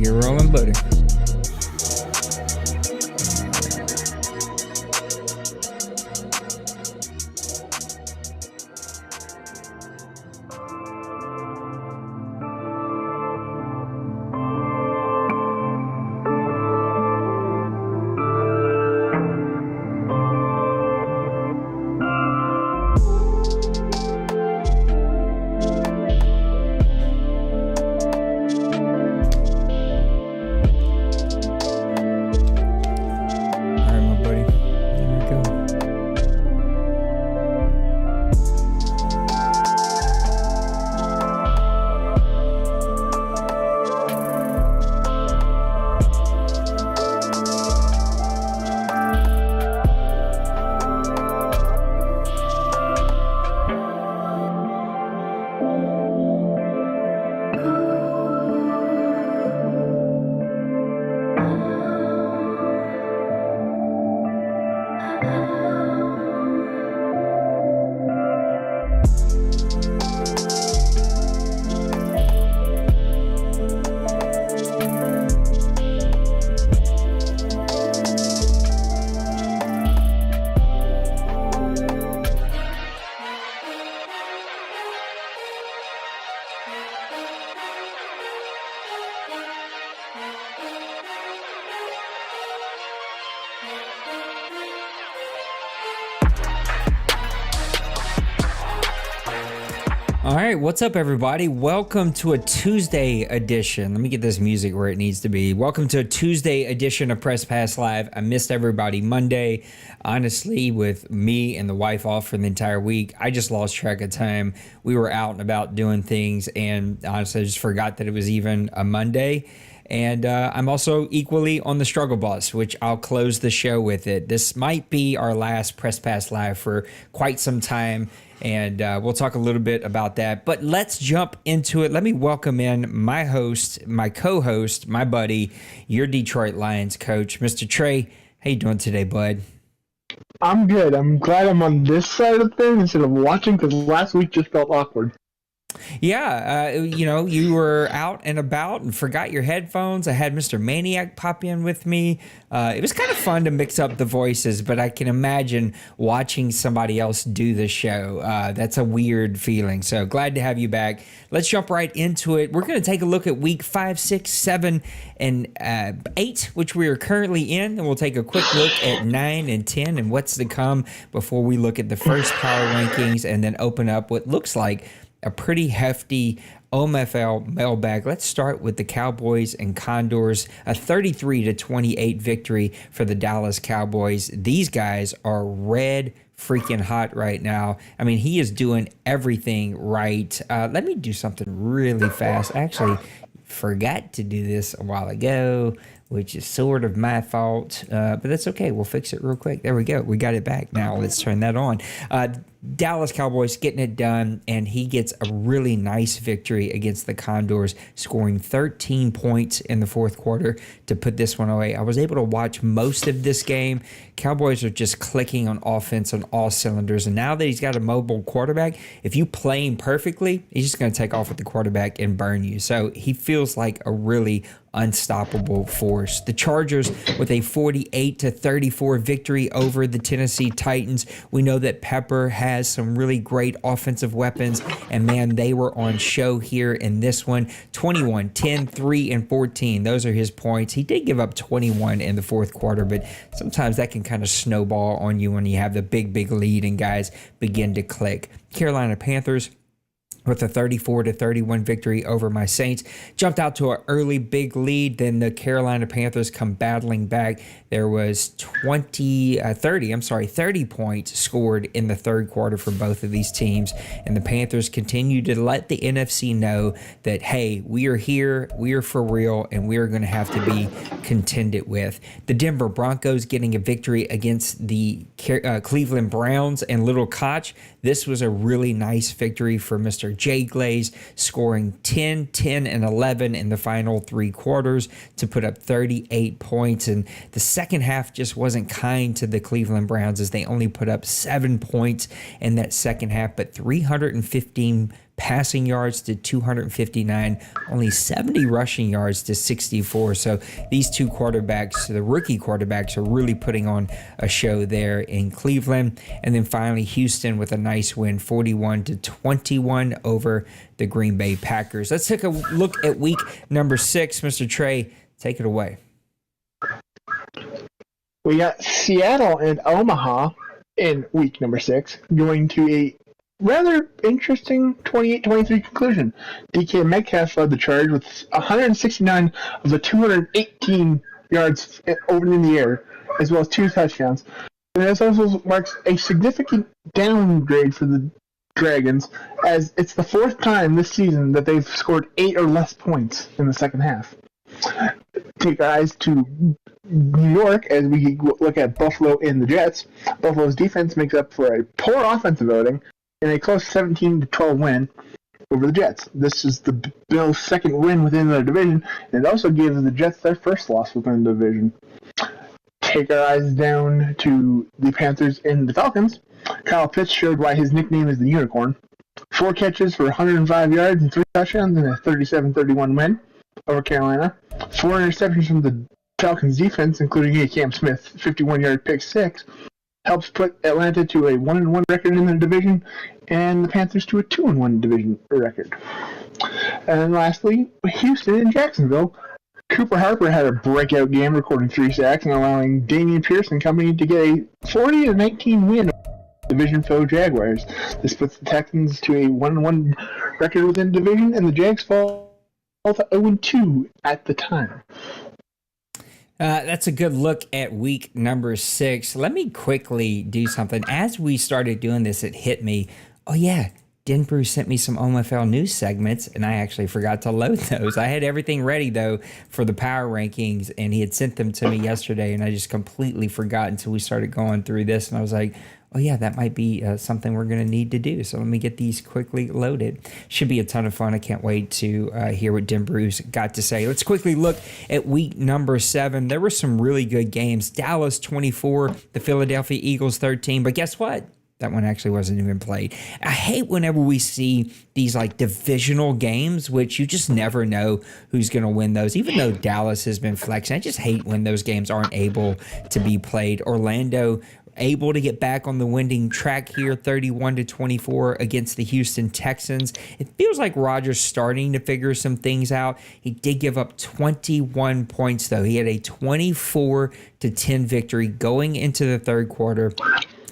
You're rolling, buddy. All right, what's up, everybody? Welcome to a Tuesday edition. Let me get this music where it needs to be. Welcome to a Tuesday edition of Press Pass Live. I missed everybody Monday. Honestly, with me and the wife off for the entire week, I just lost track of time. We were out and about doing things, and honestly, I just forgot that it was even a Monday. And I'm also equally on the struggle bus, which I'll close the show with it. This might be our last Press Pass Live for quite some time, and we'll talk a little bit about that. But let's jump into it. Let me welcome in my host, my co-host, my buddy, your Detroit Lions coach, Mr. Trey. How you doing today, bud? I'm good. I'm glad I'm on this side of things instead of watching, because last week just felt awkward. Yeah, you were out and about and forgot your headphones. I had Mr. Maniac pop in with me. It was kind of fun to mix up the voices, but I can imagine watching somebody else do the show. That's a weird feeling. So glad to have you back. Let's jump right into it. We're going to take a look at week 5, 6, 7, and 8, which we are currently in. And we'll take a quick look at 9 and 10 and what's to come before we look at the first power rankings and then open up what looks like a pretty hefty OMFL mailbag. Let's start with the Cowboys and Condors, a 33-28 victory for the Dallas Cowboys. These guys are red freaking hot right now. I mean, he is doing everything right. Let me do something really fast. Actually, forgot to do this a while ago, which is sort of my fault, but that's okay. We'll fix it real quick. There we go. We got it back. Now let's turn that on. Dallas Cowboys getting it done, and he gets a really nice victory against the Condors, scoring 13 points in the fourth quarter to put this one away. I was able to watch most of this game. Cowboys are just clicking on offense on all cylinders, and now that he's got a mobile quarterback, if you play him perfectly, he's just going to take off with the quarterback and burn you. So he feels like a really unstoppable force. The Chargers with a 48-34 victory over the Tennessee Titans. We know that Pepper has some really great offensive weapons, and man, they were on show here in this one. 21, 10, 3, and 14. Those are his points. He did give up 21 in the fourth quarter, but sometimes that can kind of snowball on you when you have the big lead and guys begin to click. Carolina Panthers with a 34-31 victory over my Saints. Jumped out to an early big lead, then the Carolina Panthers come battling back. There was 30 points scored in the third quarter for both of these teams, and the Panthers continue to let the NFC know that, hey, we are here, we are for real, and we are going to have to be contended with. The Denver Broncos getting a victory against the Cleveland Browns and Little Koch. This was a really nice victory for Mr. Jay Glaze, scoring 10, 10, and 11 in the final three quarters to put up 38 points. And the second half just wasn't kind to the Cleveland Browns, as they only put up 7 points in that second half, but 315 passing yards to 259, only 70 rushing yards to 64. So these two quarterbacks, the rookie quarterbacks, are really putting on a show there in Cleveland. And then finally, Houston with a nice win, 41-21 over the Green Bay Packers. Let's take a look at week number 6. Mr. Trey, take it away. We got Seattle and Omaha in week number 6 going to a rather interesting 28-23 conclusion. DK Metcalf led the charge with 169 of the 218 yards over in the air, as well as 2 touchdowns. And this also marks a significant downgrade for the Dragons, as it's the 4th time this season that they've scored 8 or less points in the second half. Take our eyes to New York as we look at Buffalo and the Jets. Buffalo's defense makes up for a poor offensive outing in a close 17-12 win over the Jets. This is the Bills' second win within the division, and it also gives the Jets their first loss within the division. Take our eyes down to the Panthers and the Falcons. Kyle Pitts showed why his nickname is the Unicorn. 4 catches for 105 yards and 3 touchdowns in a 37-31 win over Carolina. 4 interceptions from the Falcons' defense, including a Cam Smith 51-yard pick 6. Helps put Atlanta to a 1-1 record in the division, and the Panthers to a 2-1 division record. And lastly, Houston and Jacksonville. Cooper Harper had a breakout game, recording 3 sacks and allowing Damian Pierce and company to get a 40-19 win over division foe Jaguars. This puts the Texans to a 1-1 record within the division, and the Jags fall to 0-2 at the time. That's a good look at week number 6. Let me quickly do something. As we started doing this, it hit me. Oh, yeah, Denbrew sent me some OMFL news segments, and I actually forgot to load those. I had everything ready, though, for the power rankings, and he had sent them to me yesterday, and I just completely forgot until we started going through this, and I was like, oh, yeah, that might be something we're going to need to do. So let me get these quickly loaded. Should be a ton of fun. I can't wait to hear what Denbrew's got to say. Let's quickly look at week number 7. There were some really good games. Dallas 24, the Philadelphia Eagles 13. But guess what? That one actually wasn't even played. I hate whenever we see these like divisional games, which you just never know who's going to win those. Even though Dallas has been flexing, I just hate when those games aren't able to be played. Orlando able to get back on the winning track here, 31-24 against the Houston Texans. It feels like Rodgers starting to figure some things out. He did give up 21 points, though. He had a 24-10 victory going into the third quarter,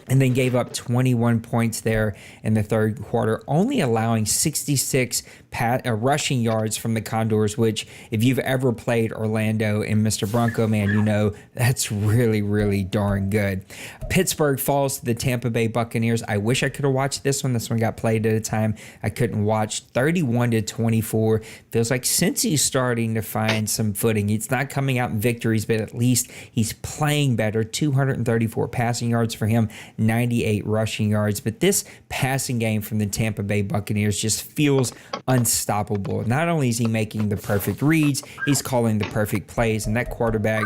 and then gave up 21 points there in the third quarter, only allowing 66 rushing yards from the Condors, which if you've ever played Orlando and Mr. Bronco Man, you know that's really, really darn good. Pittsburgh falls to the Tampa Bay Buccaneers. I wish I could have watched this one. This one got played at a time I couldn't watch. 31-24. Feels like Cincy's starting to find some footing. It's not coming out in victories, but at least he's playing better. 234 passing yards for him, 98 rushing yards. But this passing game from the Tampa Bay Buccaneers just feels unstoppable. Not only is he making the perfect reads, he's calling the perfect plays, and that quarterback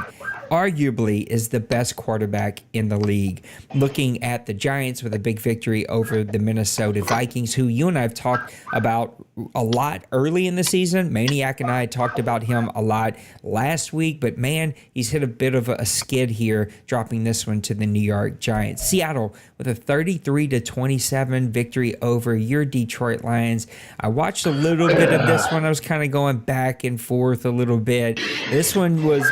arguably is the best quarterback in the league. Looking at the Giants with a big victory over the Minnesota Vikings, who you and I have talked about a lot early in the season. Maniac and I talked about him a lot last week, but man, he's hit a bit of a skid here, dropping this one to the New York Giants. Seattle with a 33-27 victory over your Detroit Lions. I watched a little bit of this one. I was kind of going back and forth a little bit. This one was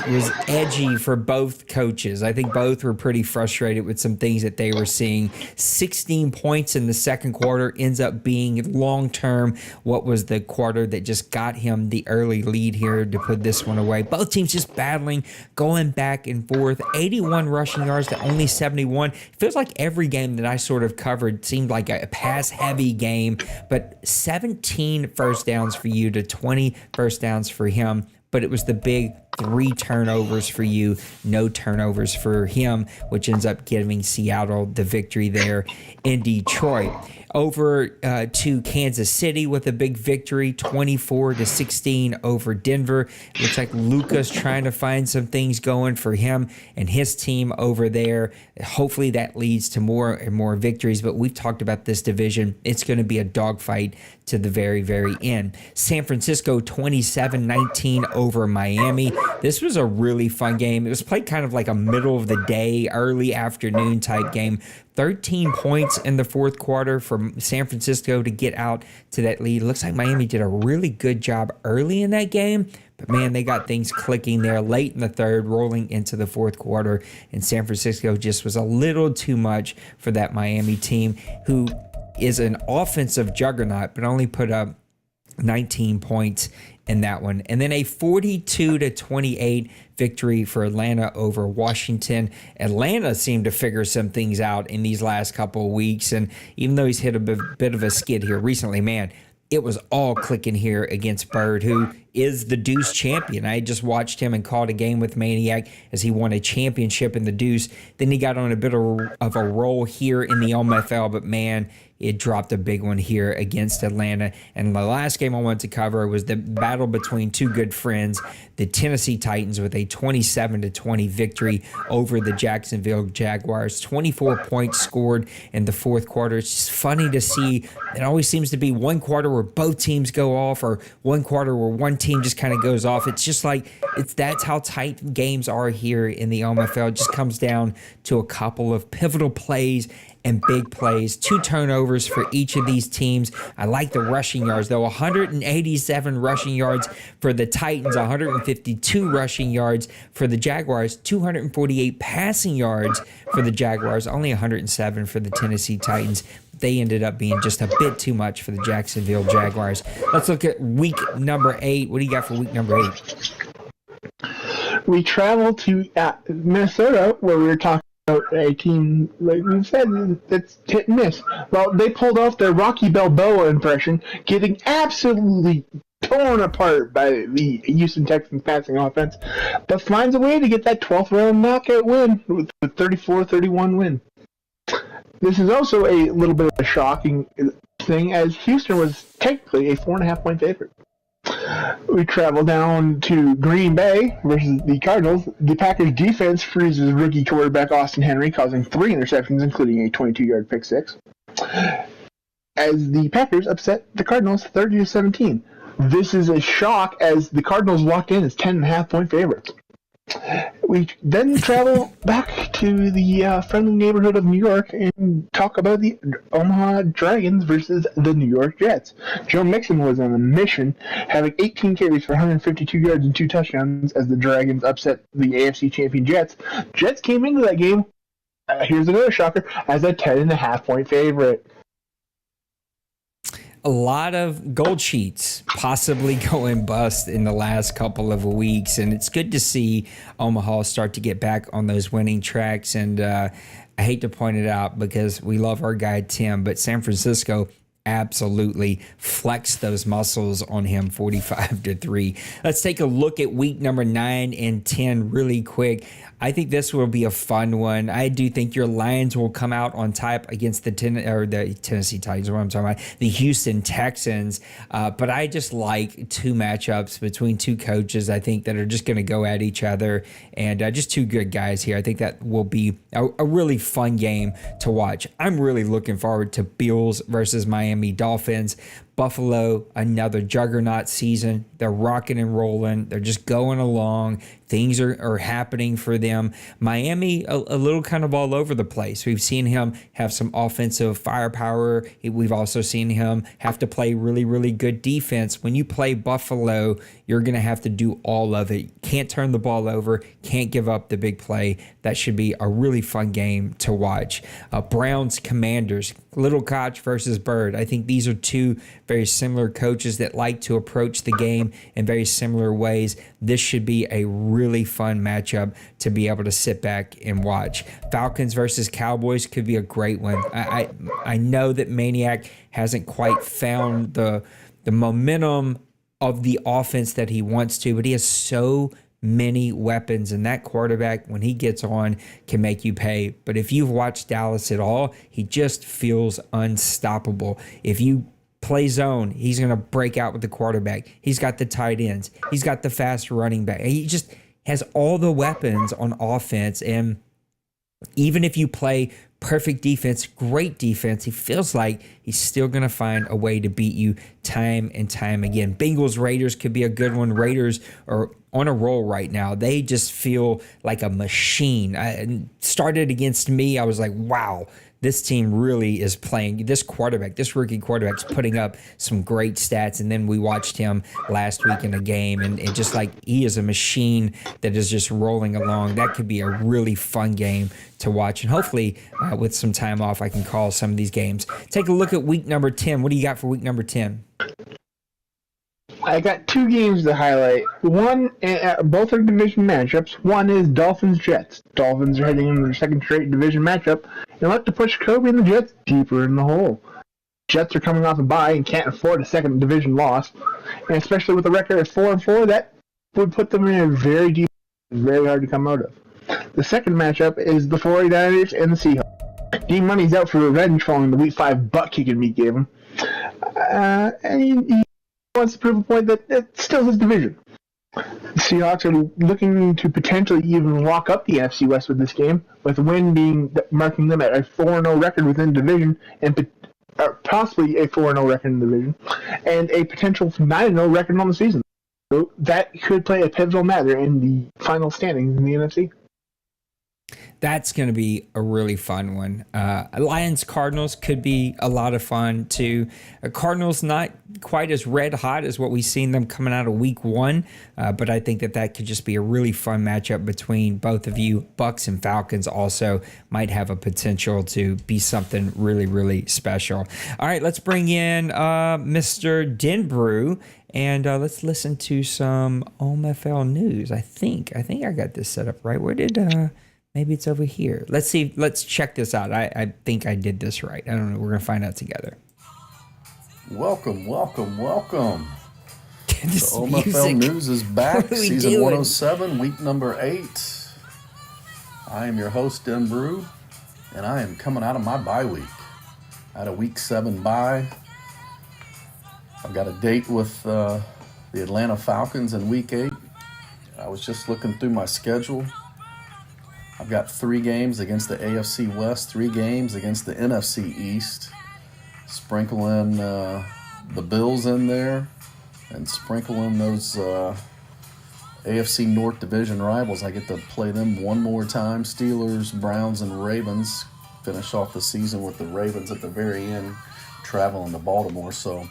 edgy for both coaches. I think both were pretty frustrated with some things that they were seeing. 16 points in the second quarter ends up being long-term what was the quarter that just got him the early lead here to put this one away. Both teams just battling, going back and forth. 81 rushing yards to only 71. It feels like every game that I sort of covered seemed like a pass-heavy game, but 17 first downs for you to 20 first downs for him. but it was the big 3 turnovers for you, no turnovers for him, which ends up giving Seattle the victory there in Detroit. Over to Kansas City with a big victory, 24-16 over Denver. Looks like Luka's trying to find some things going for him and his team over there. Hopefully that leads to more and more victories, but we've talked about this division. It's going to be a dogfight to the very, very end. San Francisco 27-19 over Miami. This was a really fun game. It was played kind of like a middle of the day, early afternoon type game. 13 points in the fourth quarter for San Francisco to get out to that lead. Looks like Miami did a really good job early in that game, but man, they got things clicking there late in the third, rolling into the fourth quarter, and San Francisco just was a little too much for that Miami team, who is an offensive juggernaut, but only put up 19 points in that one. And then a 42-28 victory for Atlanta over Washington. Atlanta seemed to figure some things out in these last couple of weeks, and even though he's hit a bit of a skid here recently, man, it was all clicking here against Bird, who is the Deuce champion. I just watched him and called a game with Maniac as he won a championship in the Deuce. Then he got on a bit of a roll here in the OMFL, but man, it dropped a big one here against Atlanta. And the last game I wanted to cover was the battle between two good friends, the Tennessee Titans, with a 27-20 victory over the Jacksonville Jaguars. 24 points scored in the fourth quarter. It's just funny to see. It always seems to be one quarter where both teams go off, or one quarter where one team just kind of goes off. It's just like that's how tight games are here in the OMFL. It just comes down to a couple of pivotal plays and big plays. 2 turnovers for each of these teams. I like the rushing yards, though. 187 rushing yards for the Titans, 152 rushing yards for the Jaguars, 248 passing yards for the Jaguars, only 107 for the Tennessee Titans. They ended up being just a bit too much for the Jacksonville Jaguars. Let's look at week number 8. What do you got for week number 8? We traveled to Minnesota, where we were talking about a team, like we said, that's hit and miss. Well, they pulled off their Rocky Balboa impression, getting absolutely torn apart by the Houston Texans passing offense, but finds a way to get that 12th round knockout win with a 34-31 win. This is also a little bit of a shocking thing, as Houston was technically a 4.5 point favorite. We travel down to Green Bay versus the Cardinals. The Packers defense freezes rookie quarterback Austin Henry, causing 3 interceptions, including a 22-yard pick six, as the Packers upset the Cardinals 30-17. This is a shock, as the Cardinals walked in as 10.5 point favorites. We then travel back to the friendly neighborhood of New York and talk about the Omaha Dragons versus the New York Jets. Joe Mixon was on a mission, having 18 carries for 152 yards and 2 touchdowns as the Dragons upset the AFC champion Jets. Jets came into that game, here's another shocker, as a 10.5 point favorite. A lot of gold sheets possibly going bust in the last couple of weeks, and it's good to see Omaha start to get back on those winning tracks. And I hate to point it out because we love our guy Tim, but San Francisco absolutely flexed those muscles on him, 45-3. Let's take a look at week number 9 and 10 really quick. I think this will be a fun one. I do think your Lions will come out on top against the Tennessee Titans, what I'm talking about, the Houston Texans. But I just like 2 matchups between 2 coaches, I think, that are just going to go at each other, and just 2 good guys here. I think that will be a really fun game to watch. I'm really looking forward to Bills versus Miami Dolphins. Buffalo, another juggernaut season. They're rocking and rolling. They're just going along. Things are happening for them. Miami, a little kind of all over the place. We've seen him have some offensive firepower. We've also seen him have to play really, really good defense. When you play Buffalo, you're going to have to do all of it. Can't turn the ball over. Can't give up the big play. That should be a really fun game to watch. Browns, Commanders, Little Koch versus Bird. I think these are 2 very similar coaches that like to approach the game in very similar ways. This should be a really fun matchup to be able to sit back and watch. Falcons versus Cowboys could be a great one. I know that Maniac hasn't quite found the momentum of the offense that he wants to, but he has so many weapons, and that quarterback, when he gets on, can make you pay. But if you've watched Dallas at all, he just feels unstoppable. If you play zone, he's going to break out with the quarterback. He's got the tight ends. He's got the fast running back. He just has all the weapons on offense, and even if you play perfect defense, great defense, he feels like he's still going to find a way to beat you time and time again. Bengals Raiders could be a good one. Raiders are on a roll right now. They just feel like a machine. I started against me. I was like, wow, this team really is playing. This quarterback, this rookie quarterback's putting up some great stats. And then we watched him last week in a game, and it just like he is a machine that is just rolling along. That could be a really fun game to watch. And hopefully with some time off, I can call some of these games. Take a look at week number 10. What do you got for week number 10? I got two games to highlight. One, both are division matchups. One is Dolphins-Jets. Dolphins are heading into their second straight division matchup and look to push Kobe and the Jets deeper in the hole. Jets are coming off a bye and can't afford a second division loss, and especially with a record of 4-4, that would put them in a very deep, very hard to come out of. The second matchup is the 49ers and the Seahawks. D Money's out for revenge following the Week 5 butt-kicking we gave him. And he wants to prove a point that it's still his division. The Seahawks are looking to potentially even lock up the NFC West with this game, with a win marking them at a 4-0 record within the division, and possibly a 4-0 record in the division, and a potential 9-0 record on the season. So that could play a pivotal matter in the final standings in the NFC. That's going to be a really fun one. Lions-Cardinals could be a lot of fun, too. Cardinals not quite as red hot as what we've seen them coming out of week 1, but I think that could just be a really fun matchup between both of you. Bucks and Falcons also might have a potential to be something really, really special. All right, let's bring in Mr. Denbrew, and let's listen to some OMFL news. I think I got this set up right. Where did... Maybe it's over here. Let's see. Let's check this out. I think I did this right. I don't know. We're going to find out together. Welcome. This the OMFL News is back. Season 107, week number 8. I am your host, Den Brew, and I am coming out of my bye week. I had a week 7 bye. I've got a date with the Atlanta Falcons in week 8. I was just looking through my schedule. I've got 3 games against the AFC West, 3 games against the NFC East. Sprinkle in the Bills in there, and sprinkle in those AFC North Division rivals. I get to play them one more time. Steelers, Browns, and Ravens. Finish off the season with the Ravens at the very end, traveling to Baltimore. So,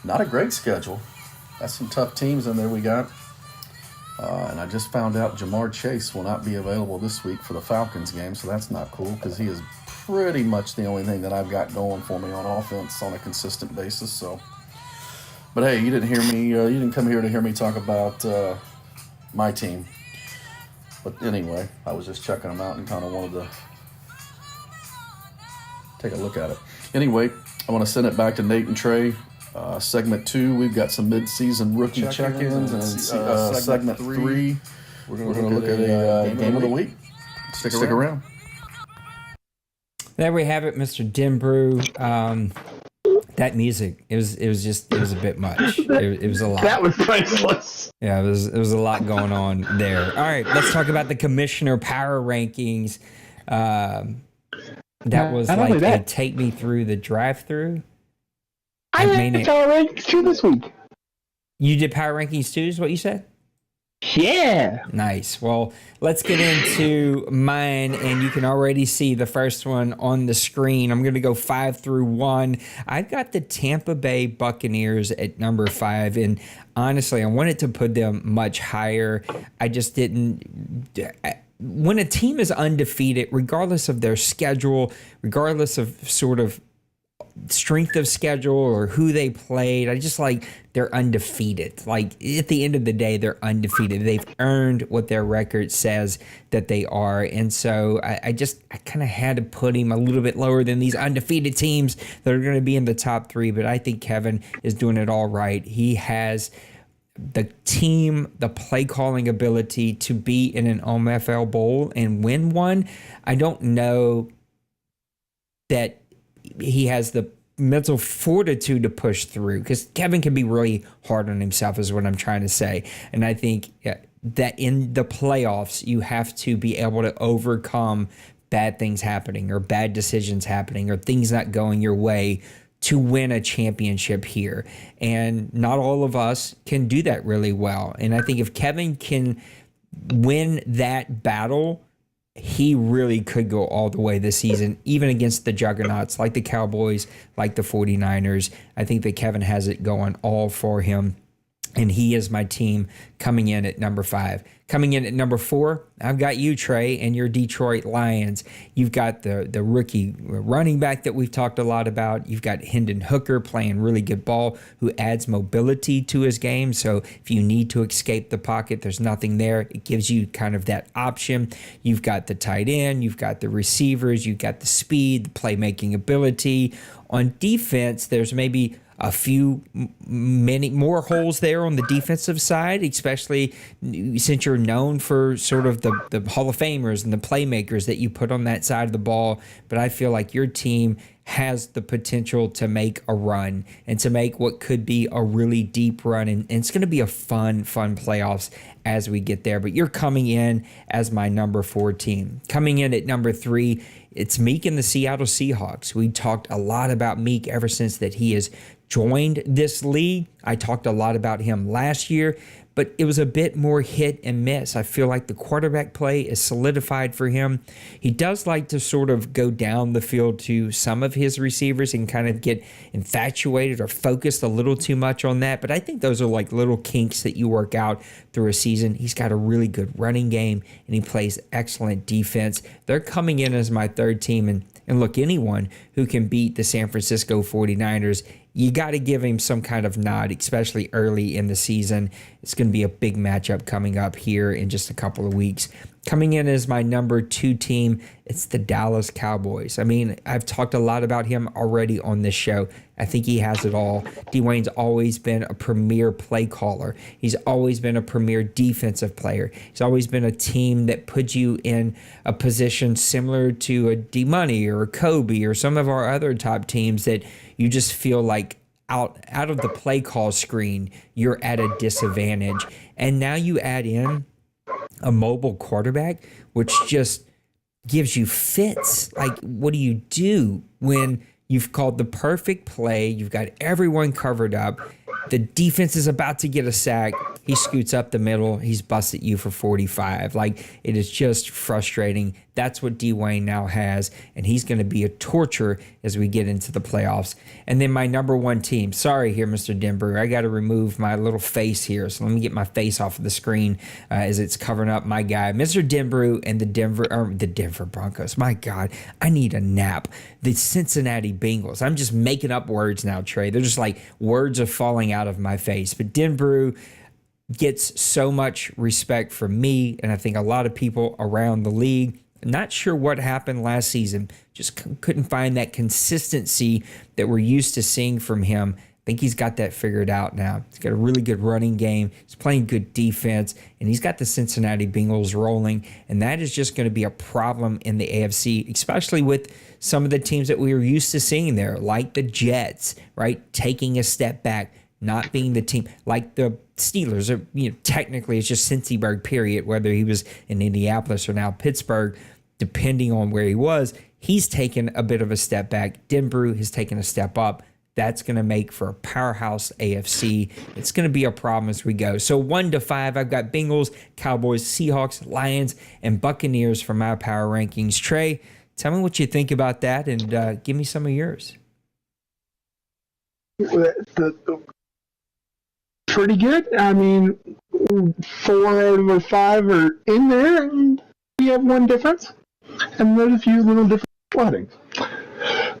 not a great schedule. Got some tough teams in there we got. And I just found out Jamar Chase will not be available this week for the Falcons game, so that's not cool because he is pretty much the only thing that I've got going for me on offense on a consistent basis. So, but hey, you didn't hear me. You didn't come here to hear me talk about my team. But anyway, I was just checking them out and kind of wanted to take a look at it. Anyway, I want to send it back to Nate and Trey. Segment 2, we've got some mid-season rookie check-ins, and segment 3, we're going to look at a game of the week. Stick around. There we have it, Mr. Denbrew. That music, it was a bit much. It was a lot. That was priceless. Yeah, it was a lot going on there. All right, let's talk about the Commissioner Power Rankings. That was like a take me through the drive-through. I did Power Rankings too this week. You did Power Rankings too, is what you said? Yeah. Nice. Well, let's get into mine, and you can already see the first one on the screen. I'm going to go 5 through 1. I've got the Tampa Bay Buccaneers at number 5, and honestly, I wanted to put them much higher. I just didn't. When a team is undefeated, regardless of their schedule, regardless of sort of strength of schedule or who they played. I just like they're undefeated. Like at the end of the day, they're undefeated. They've earned what their record says that they are. And so I kind of had to put him a little bit lower than these undefeated teams that are going to be in the top 3. But I think Kevin is doing it all right. He has the team, the play calling ability to be in an OMFL bowl and win one. I don't know that he has the mental fortitude to push through, because Kevin can be really hard on himself is what I'm trying to say. And I think that in the playoffs, you have to be able to overcome bad things happening or bad decisions happening or things not going your way to win a championship here. And not all of us can do that really well. And I think if Kevin can win that battle, he really could go all the way this season, even against the juggernauts like the Cowboys, like the 49ers. I think that Kevin has it going all for him. And he is my team coming in at number 5. Coming in at number 4, I've got you, Trey, and your Detroit Lions. You've got the rookie running back that we've talked a lot about. You've got Hendon Hooker playing really good ball, who adds mobility to his game. So if you need to escape the pocket, there's nothing there. It gives you kind of that option. You've got the tight end. You've got the receivers. You've got the speed, the playmaking ability. On defense, there's maybe many more holes there on the defensive side, especially since you're known for sort of the Hall of Famers and the playmakers that you put on that side of the ball. But I feel like your team has the potential to make a run and to make what could be a really deep run. And it's going to be a fun playoffs as we get there. But you're coming in as my number 4 team. Coming in at number 3, it's Meek and the Seattle Seahawks. We talked a lot about Meek ever since that he has joined this league. I talked a lot about him last year, but it was a bit more hit and miss. I feel like the quarterback play is solidified for him. He does like to sort of go down the field to some of his receivers and kind of get infatuated or focused a little too much on that, but I think those are like little kinks that you work out through a season. He's got a really good running game, and he plays excellent defense. They're coming in as my 3rd team, and look, anyone who can beat the San Francisco 49ers, you got to give him some kind of nod, especially early in the season. It's going to be a big matchup coming up here in just a couple of weeks. Coming in as my number 2 team, it's the Dallas Cowboys. I mean, I've talked a lot about him already on this show. I think he has it all. Dwayne's always been a premier play caller. He's always been a premier defensive player. He's always been a team that puts you in a position similar to a D-Money or a Kobe or some of our other top teams that you just feel like out of the play call screen, you're at a disadvantage. And now you add in a mobile quarterback, which just gives you fits. Like, what do you do when you've called the perfect play? You've got everyone covered up. The defense is about to get a sack. He scoots up the middle. He's busted you for 45. Like, it is just frustrating. That's what Dwayne now has, and he's going to be a torture as we get into the playoffs. And then my number 1 team. Sorry here, Mr. Denver. I got to remove my little face here, so let me get my face off of the screen as it's covering up my guy, Mr. Denbrew and the Denver Broncos. My God, I need a nap. The Cincinnati Bengals. I'm just making up words now, Trey. They're just like words are falling out of my face. But Denbrew gets so much respect from me, and I think a lot of people around the league. Not sure what happened last season. Just couldn't find that consistency that we're used to seeing from him. I think he's got that figured out now. He's got a really good running game. He's playing good defense, and he's got the Cincinnati Bengals rolling, and that is just going to be a problem in the AFC, especially with some of the teams that we were used to seeing there, like the Jets, right? Taking a step back, not being the team, like the Steelers. Technically it's just Cincyberg, period, whether he was in Indianapolis or now Pittsburgh, depending on where he was. He's taken a bit of a step back. Denbrew has taken a step up. That's going to make for a powerhouse AFC. It's going to be a problem as we go. So 1 to 5, I've got Bengals, Cowboys, Seahawks, Lions, and Buccaneers for my power rankings. Trey, tell me what you think about that, and give me some of yours. Pretty good. I mean, 4 out of 5 are in there, and we have one difference, and there's a few little different weddings.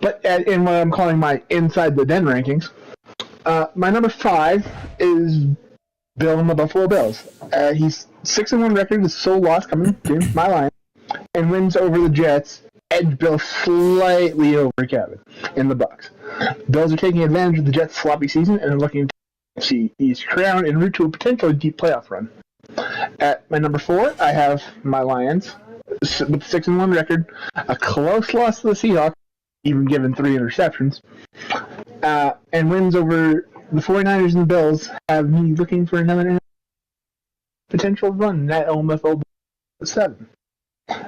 But in what I'm calling my inside the den rankings, my number 5 is Bill and the Buffalo Bills. He's 6-1 record with sole loss coming to my line, and wins over the Jets. Edge Bill slightly over Kevin in the Bucks. Bills are taking advantage of the Jets' sloppy season and are looking to see East crown en route to a potentially deep playoff run. At my number 4, I have my Lions with 6-1 record, a close loss to the Seahawks, even given 3 interceptions, and wins over the 49ers and the Bills have me looking for another potential run in that OMFL 7.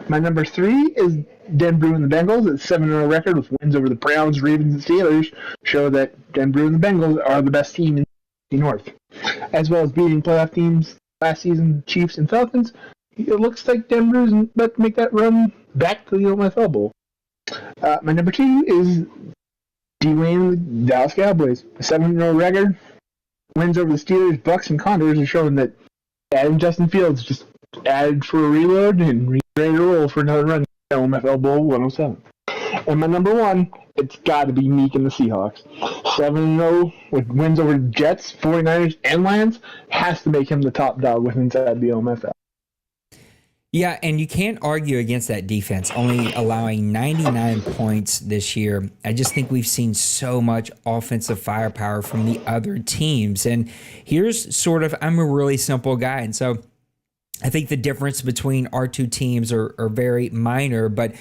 My number 3 is Denver and the Bengals. It's 7-0 record with wins over the Browns, Ravens, and Steelers. Show that Denver and the Bengals are the best team in the North. As well as beating playoff teams last season, Chiefs and Falcons, it looks like Denver's about to make that run back to the OMFL Bowl. My number 2 is D-Wayne and the Dallas Cowboys. A 7-0 record. Wins over the Steelers, Bucks, and Condors are showing that adding Justin Fields just added for a reload and ready to roll for another run at OMFL Bowl 107. And my number 1, it's got to be Meek and the Seahawks. 7-0 with wins over the Jets, 49ers, and Lions has to make him the top dog with inside the OMFL. Yeah, and you can't argue against that defense, only allowing 99 points this year. I just think we've seen so much offensive firepower from the other teams. And here's sort of, I'm a really simple guy, and so I think the difference between our two teams are very minor, but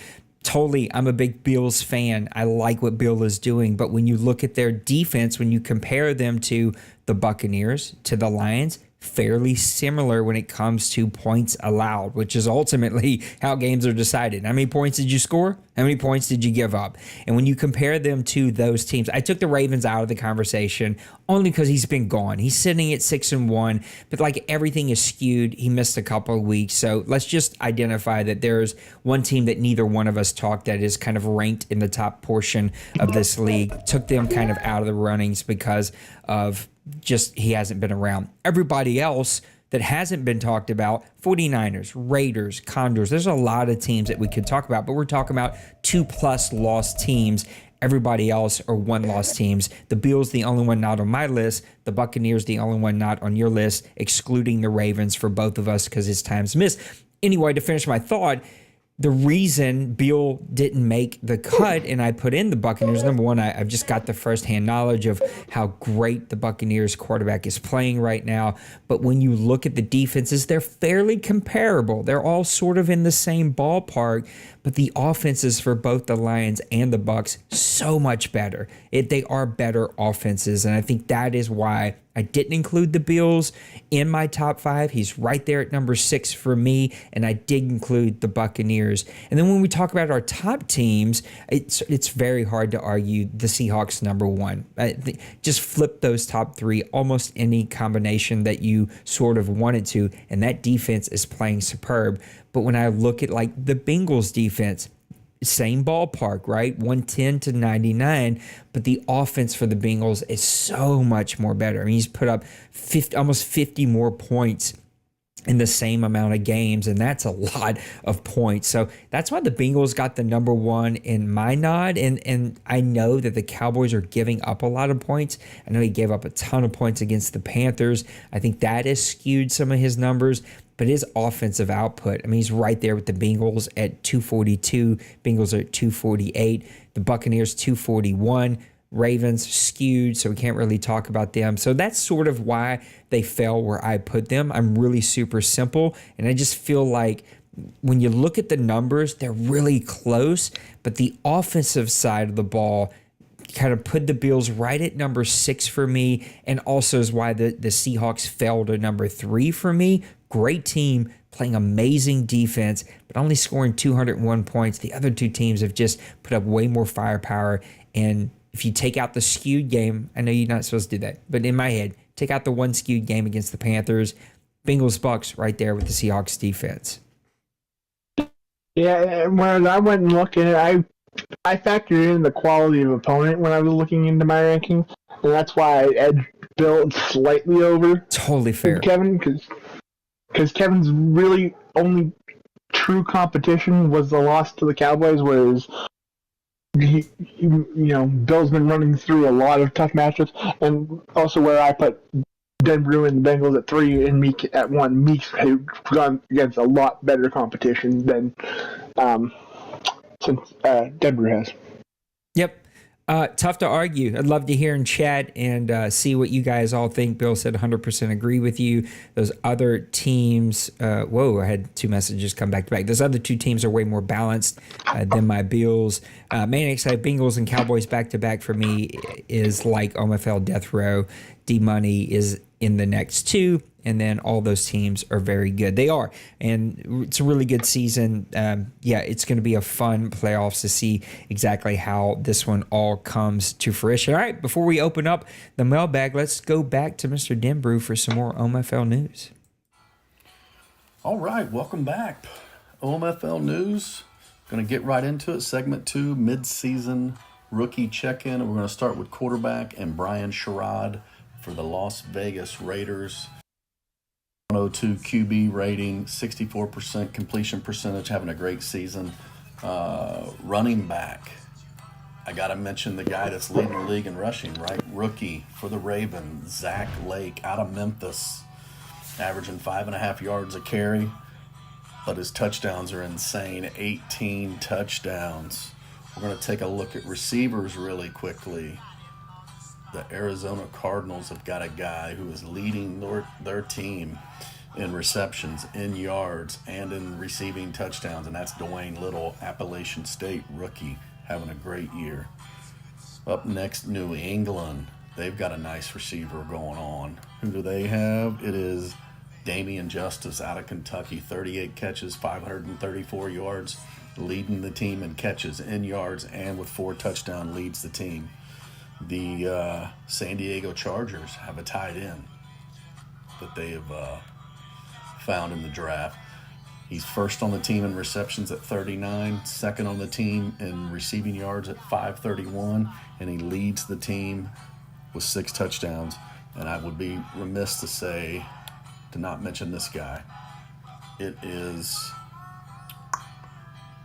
totally, I'm a big Bills fan. I like what Bill is doing. But when you look at their defense, when you compare them to the Buccaneers, to the Lions, fairly similar when it comes to points allowed, which is ultimately how games are decided. How many points did you score? How many points did you give up? And when you compare them to those teams, I took the Ravens out of the conversation only because he's been gone. He's sitting at 6-1, but like everything is skewed. He missed a couple of weeks. So let's just identify that there's one team that neither one of us talked that is kind of ranked in the top portion of this league. Took them kind of out of the runnings because of just he hasn't been around. Everybody else that hasn't been talked about, 49ers, Raiders, Condors, there's a lot of teams that we could talk about, but we're talking about 2+ loss teams. Everybody else are 1-loss teams. The Bills, the only one not on my list. The Buccaneers, the only one not on your list, excluding the Ravens for both of us because his time's missed. Anyway, to finish my thought, the reason Bill didn't make the cut and I put in the Buccaneers, number one, I've just got the firsthand knowledge of how great the Buccaneers quarterback is playing right now. But when you look at the defenses, they're fairly comparable. They're all sort of in the same ballpark, but the offenses for both the Lions and the Bucs so much better. They are better offenses, and I think that is why I didn't include the Bills in my top 5. He's right there at number 6 for me, and I did include the Buccaneers. And then when we talk about our top teams, it's very hard to argue the Seahawks number 1. Just flip those top 3, almost any combination that you sort of wanted to, and that defense is playing superb. But when I look at like the Bengals defense, same ballpark, right? 110 to 99, but the offense for the Bengals is so much more better. I mean, he's put up almost 50 more points in the same amount of games, and that's a lot of points. So that's why the Bengals got the number 1 in my nod, and I know that the Cowboys are giving up a lot of points. I know he gave up a ton of points against the Panthers. I think that has skewed some of his numbers. But his offensive output, I mean, he's right there with the Bengals at 242. Bengals are at 248. The Buccaneers, 241. Ravens skewed, so we can't really talk about them. So that's sort of why they fell where I put them. I'm really super simple, and I just feel like when you look at the numbers, they're really close, but the offensive side of the ball kind of put the Bills right at number 6 for me, and also is why the Seahawks fell to number 3 for me. Great team, playing amazing defense, but only scoring 201 points. The other two teams have just put up way more firepower, and if you take out the skewed game, I know you're not supposed to do that, but in my head, take out the one skewed game against the Panthers, Bengals, Bucks right there with the Seahawks defense. Yeah, when I went and looked at it, I factored in the quality of opponent when I was looking into my ranking, and that's why I edged Bill slightly over. Totally fair. Kevin, because Kevin's really only true competition was the loss to the Cowboys, whereas Bill's been running through a lot of tough matchups, and also where I put Denver and the Bengals at 3 and Meek at 1. Meek's gone against a lot better competition than since Denver has. Yep. Tough to argue. I'd love to hear in chat and see what you guys all think. Bill said 100% agree with you. Those other teams, I had 2 messages come back to back. Those other 2 teams are way more balanced than my Bills. Maniac said Bengals and Cowboys back to back for me is like OMFL Death Row. D-Money is in the next 2. And then all those teams are very good. They are. And it's a really good season. It's going to be a fun playoffs to see exactly how this one all comes to fruition. All right, before we open up the mailbag, let's go back to Mr. Denbrew for some more OMFL news. All right, welcome back. OMFL news. Going to get right into it. Segment 2, mid-season rookie check-in. And we're going to start with quarterback and Brian Sherrod for the Las Vegas Raiders. 102 QB rating, 64% completion percentage, having a great season. Running back, I got to mention the guy that's leading the league in rushing, right? Rookie for the Ravens, Zach Lake out of Memphis, averaging 5.5 yards a carry, but his touchdowns are insane, 18 touchdowns. We're going to take a look at receivers really quickly. The Arizona Cardinals have got a guy who is leading their team in receptions, in yards, and in receiving touchdowns, and that's Dwayne Little, Appalachian State rookie, having a great year. Up next, New England. They've got a nice receiver going on. Who do they have? It is Damian Justice out of Kentucky, 38 catches, 534 yards, leading the team in catches, in yards, and with 4 touchdowns leads the team. The San Diego Chargers have a tight end that they have found in the draft. He's first on the team in receptions at 39, second on the team in receiving yards at 531, and he leads the team with 6 touchdowns. And I would be remiss to not mention this guy. It is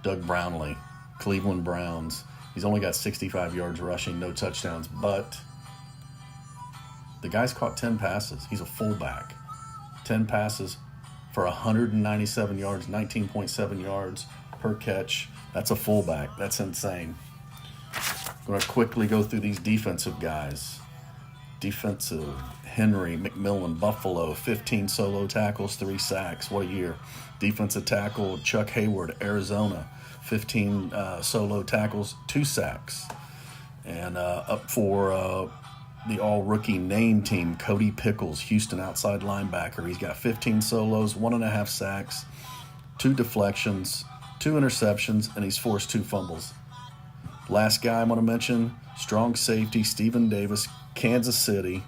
Doug Brownlee, Cleveland Browns. He's only got 65 yards rushing, no touchdowns, but the guy's caught 10 passes. He's a fullback. 10 passes for 197 yards, 19.7 yards per catch. That's a fullback. That's insane. I'm going to quickly go through these defensive guys. Defensive, Henry, McMillan, Buffalo, 15 solo tackles, 3 sacks. What a year. Defensive tackle, Chuck Hayward, Arizona, 15 solo tackles, 2 sacks. And up for the all-rookie name team, Cody Pickles, Houston outside linebacker. He's got 15 solos, 1.5 sacks, 2 deflections, 2 interceptions, and he's forced 2 fumbles. Last guy I want to mention, strong safety, Stephen Davis, Kansas City,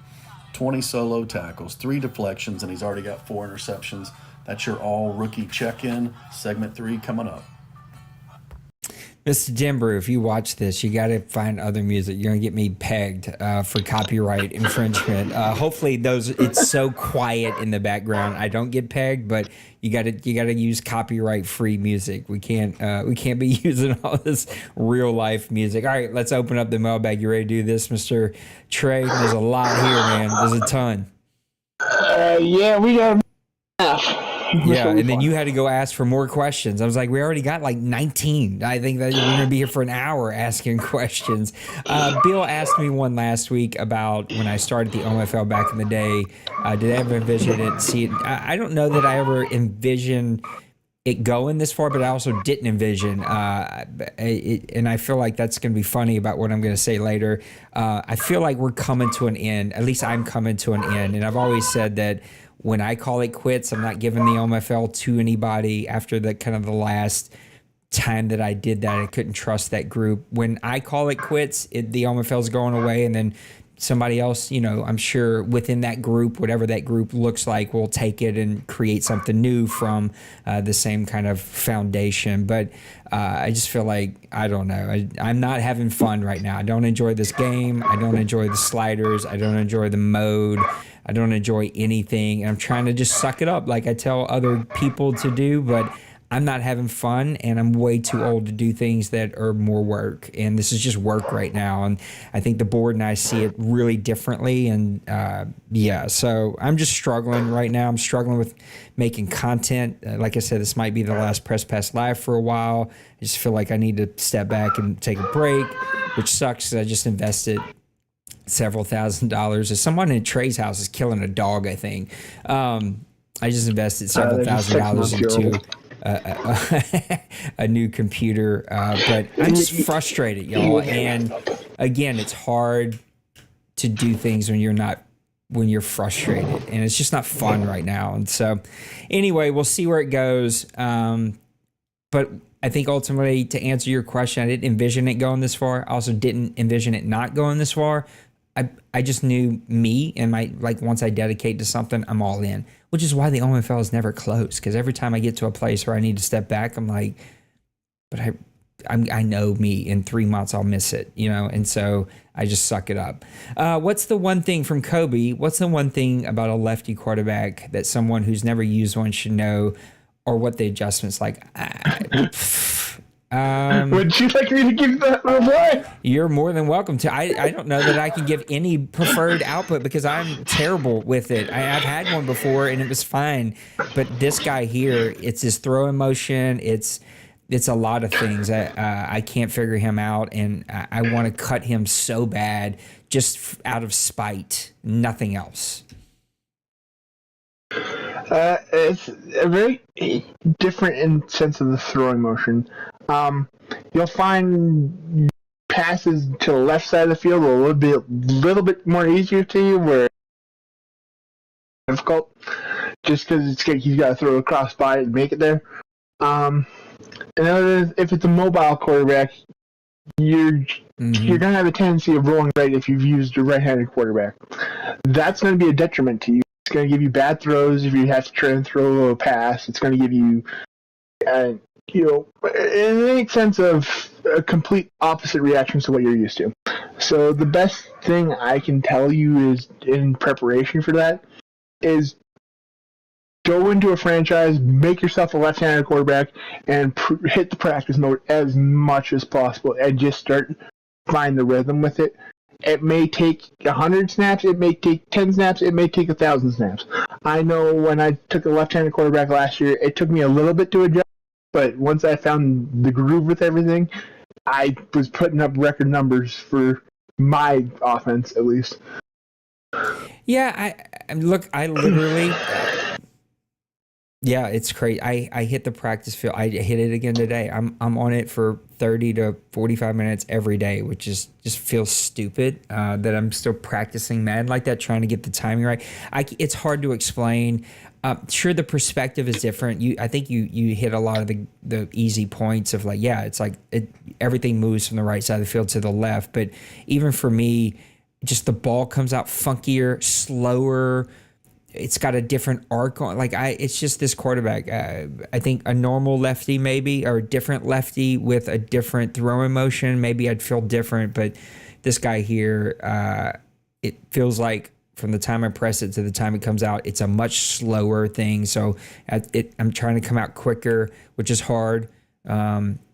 20 solo tackles, 3 deflections, and he's already got 4 interceptions. That's your all-rookie check-in. Segment 3 coming up. Mr. Denbrew, if you watch this, you got to find other music. You're going to get me pegged for copyright infringement. Hopefully it's so quiet in the background I don't get pegged, but you got to use copyright free music. We can't be using all this real life music. All right, let's open up the mailbag. You ready to do this, Mr. Trey? There's a lot here, man. There's a ton. Yeah, we got enough. Yeah, and then you had to go ask for more questions. I was like, we already got like 19. I think that we're going to be here for an hour asking questions. Bill asked me one last week about when I started the OMFL back in the day. Did I ever envision it, see it? I don't know that I ever envisioned it going this far, but I also didn't envision and I feel like that's going to be funny about what I'm going to say later. I feel like we're coming to an end. At least I'm coming to an end. And I've always said that when I call it quits, I'm not giving the OMFL to anybody. After the kind of the last time that I did that, I couldn't trust that group. When I call it quits, the OMFL is going away, and then somebody else, I'm sure within that group, whatever that group looks like, will take it and create something new from the same kind of foundation. But I just feel like, I don't know, I'm not having fun right now. I don't enjoy this game. I don't enjoy the sliders. I don't enjoy the mode. I don't enjoy anything. And I'm trying to just suck it up like I tell other people to do, but I'm not having fun, and I'm way too old to do things that are more work. And this is just work right now. And I think the board and I see it really differently. And so I'm just struggling right now. I'm struggling with making content. Like I said, this might be the last Press Pass Live for a while. I just feel like I need to step back and take a break, which sucks because I just invested several $1,000s. As someone in Trey's house is killing a dog, I think. I just invested several $1,000s into a new computer, but I'm just frustrated, y'all. And again, it's hard to do things when you're frustrated, and it's just not fun right now. And so anyway, we'll see where it goes. But I think ultimately, to answer your question, I didn't envision it going this far. I also didn't envision it not going this far. I just knew me and once I dedicate to something, I'm all in, which is why the OMFL is never close. Because every time I get to a place where I need to step back, I'm like, but I know me, in 3 months I'll miss it, and so I just suck it up. What's the one thing from Kobe? What's the one thing about a lefty quarterback that someone who's never used one should know, or what the adjustments like? Would you like me to give that reply? You're more than welcome to. I don't know that I can give any preferred output because I'm terrible with it. I've had one before and it was fine, but this guy here, it's his throwing motion. It's a lot of things. I can't figure him out, and I want to cut him so bad, just out of spite, nothing else. It's a very different in sense of the throwing motion. You'll find passes to the left side of the field will be a little bit more easier to you, where it's difficult, just because he's got to throw across by it and make it there. And if it's a mobile quarterback, you're gonna have a tendency of rolling right if you've used a right-handed quarterback. That's going to be a detriment to you. It's going to give you bad throws if you have to try and throw a pass. It's going to give you, in any sense of a complete opposite reactions to what you're used to. So the best thing I can tell you is, in preparation for that, is go into a franchise, make yourself a left-handed quarterback, and hit the practice mode as much as possible, and just start find the rhythm with it. It may take 100 snaps, it may take 10 snaps, it may take 1,000 snaps. I know when I took a left-handed quarterback last year, it took me a little bit to adjust, but once I found the groove with everything, I was putting up record numbers for my offense, at least. Yeah, I literally... Yeah, it's crazy. I hit the practice field. I hit it again today. I'm on it for 30 to 45 minutes every day, which is just feels stupid that I'm still practicing Madden like that, trying to get the timing right. It's hard to explain. Sure, the perspective is different. I think you hit a lot of the easy points of it's like everything moves from the right side of the field to the left. But even for me, just the ball comes out funkier, slower. It's got a different arc on. It's just this quarterback. I think a normal lefty maybe, or a different lefty with a different throwing motion, maybe I'd feel different. But this guy here, it feels like from the time I press it to the time it comes out, it's a much slower thing. So I'm trying to come out quicker, which is hard.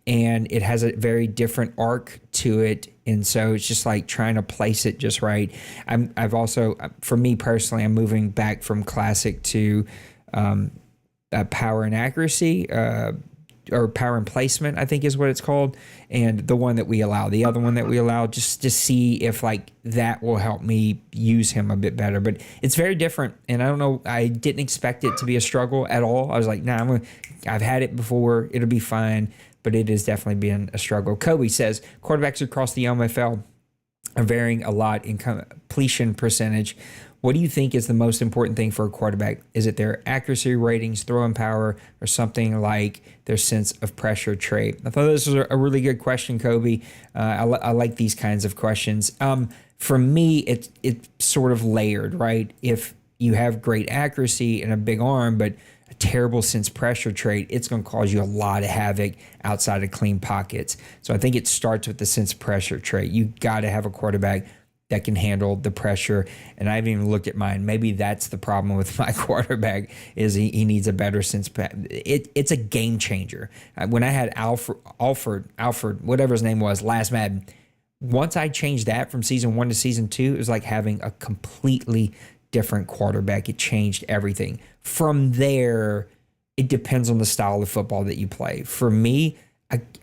And it has a very different arc to it. And so it's just like trying to place it just right. I've also, for me personally, I'm moving back from classic to power and accuracy, or power and placement, I think is what it's called. And the one that we allow, the other one that we allow, just to see if that will help me use him a bit better. But it's very different. And I don't know, I didn't expect it to be a struggle at all. I was like, nah, I've had it before. It'll be fine. But it is definitely been a struggle. Kobe says quarterbacks across the OMFL are varying a lot in completion percentage. What do you think is the most important thing for a quarterback? Is it their accuracy ratings, throwing power, or something like their sense of pressure trait? I thought this was a really good question, Kobe. I like these kinds of questions. For me, it's sort of layered, right? If you have great accuracy and a big arm, but a terrible sense pressure trait, it's going to cause you a lot of havoc outside of clean pockets. So I think it starts with the sense pressure trait. You got to have a quarterback that can handle the pressure. And I haven't even looked at mine. Maybe that's the problem with my quarterback is he needs a better sense. It's a game changer. When I had Alfred, whatever his name was, last Madden, once I changed that from season 1 to season 2, it was like having a completely different quarterback. It changed everything. From there, it depends on the style of football that you play. For me,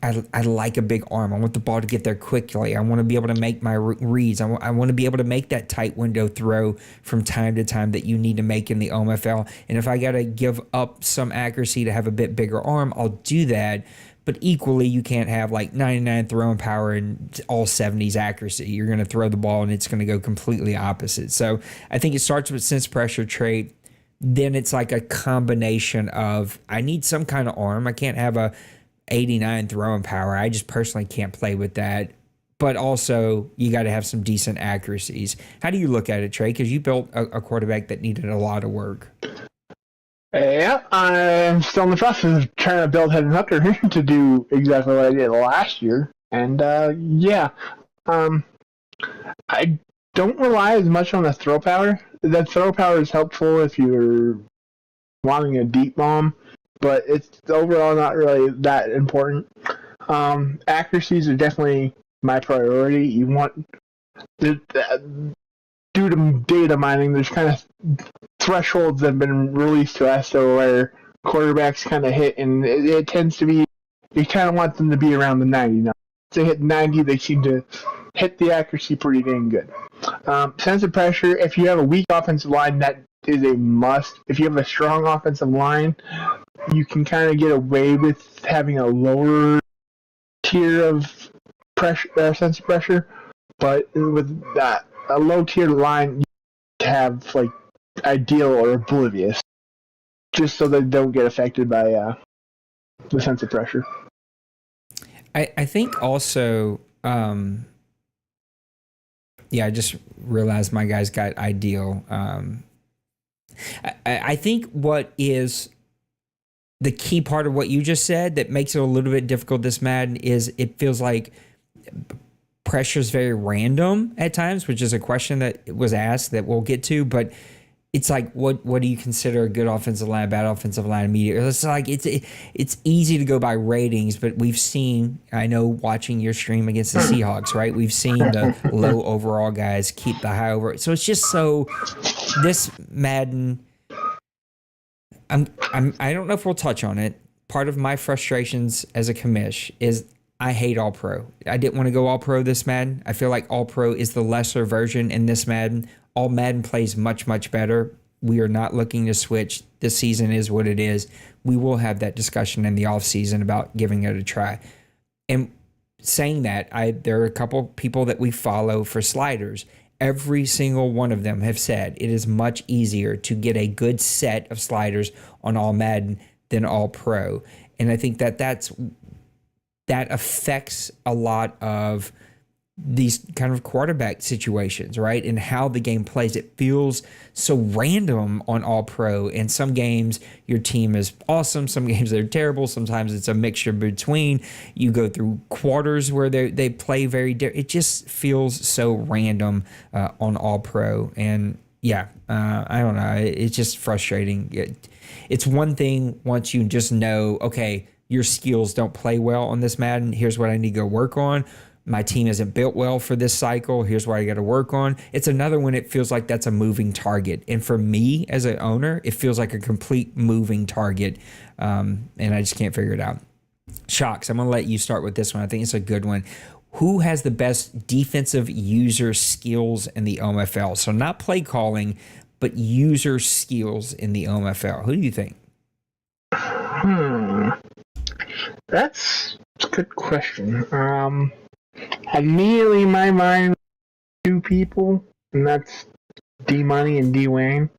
I like a big arm. I want the ball to get there quickly. I want to be able to make my reads. I want to be able to make that tight window throw from time to time that you need to make in the OMFL. And if I got to give up some accuracy to have a bit bigger arm, I'll do that. But equally, you can't have like 99 throwing power and all 70s accuracy. You're going to throw the ball and it's going to go completely opposite. So I think it starts with sense pressure trait. Then it's like a combination of I need some kind of arm. I can't have a 89 throwing power. I just personally can't play with that. But also, you got to have some decent accuracies. How do you look at it, Trey? Because you built a quarterback that needed a lot of work. Yeah, I'm still in the process of trying to build Head and Hunter to do exactly what I did last year. And I don't rely as much on the throw power. That throw power is helpful if you're wanting a deep bomb, but it's overall not really that important. Accuracies are definitely my priority. You want due to data mining, there's kind of thresholds that have been released to us, so where quarterbacks kind of hit, and it tends to be you kind of want them to be around the 90. Now, if they hit 90, they seem to hit the accuracy pretty dang good. Sense of pressure. If you have a weak offensive line, that is a must. If you have a strong offensive line, you can kind of get away with having a lower tier of pressure, sense of pressure. But with that, a low tier line, you have like ideal or oblivious, just so they don't get affected by the sense of pressure. I think also, I just realized my guys got ideal. I think what is the key part of what you just said that makes it a little bit difficult this Madden is it feels like pressure is very random at times, which is a question that was asked that we'll get to, but it's like, what do you consider a good offensive line, bad offensive line, immediate? It's like it's easy to go by ratings, but we've seen, I know watching your stream against the Seahawks, right? We've seen the low overall guys keep the high over. So it's just so this Madden. I don't know if we'll touch on it. Part of my frustrations as a commish is I hate All Pro. I didn't want to go All Pro this Madden. I feel like All Pro is the lesser version in this Madden. All Madden plays much, much better. We are not looking to switch. This season is what it is. We will have that discussion in the offseason about giving it a try. And saying that, there are a couple people that we follow for sliders. Every single one of them have said it is much easier to get a good set of sliders on All Madden than All Pro. And I think that affects a lot of these kind of quarterback situations, right? And how the game plays. It feels so random on All Pro. In some games, your team is awesome. Some games they're terrible. Sometimes it's a mixture between. You go through quarters where they play very different. It just feels so random on All Pro. And I don't know. It's just frustrating. It's one thing once you just know, okay, your skills don't play well on this Madden. Here's what I need to go work on. My team isn't built well for this cycle. Here's what I got to work on. It's another one. It feels like that's a moving target. And for me as an owner, it feels like a complete moving target. And I just can't figure it out. Shocks, I'm going to let you start with this one. I think it's a good one. Who has the best defensive user skills in the OMFL? So not play calling, but user skills in the OMFL. Who do you think? That's a good question. Immediately in my mind, two people, and that's D Money and D Wayne.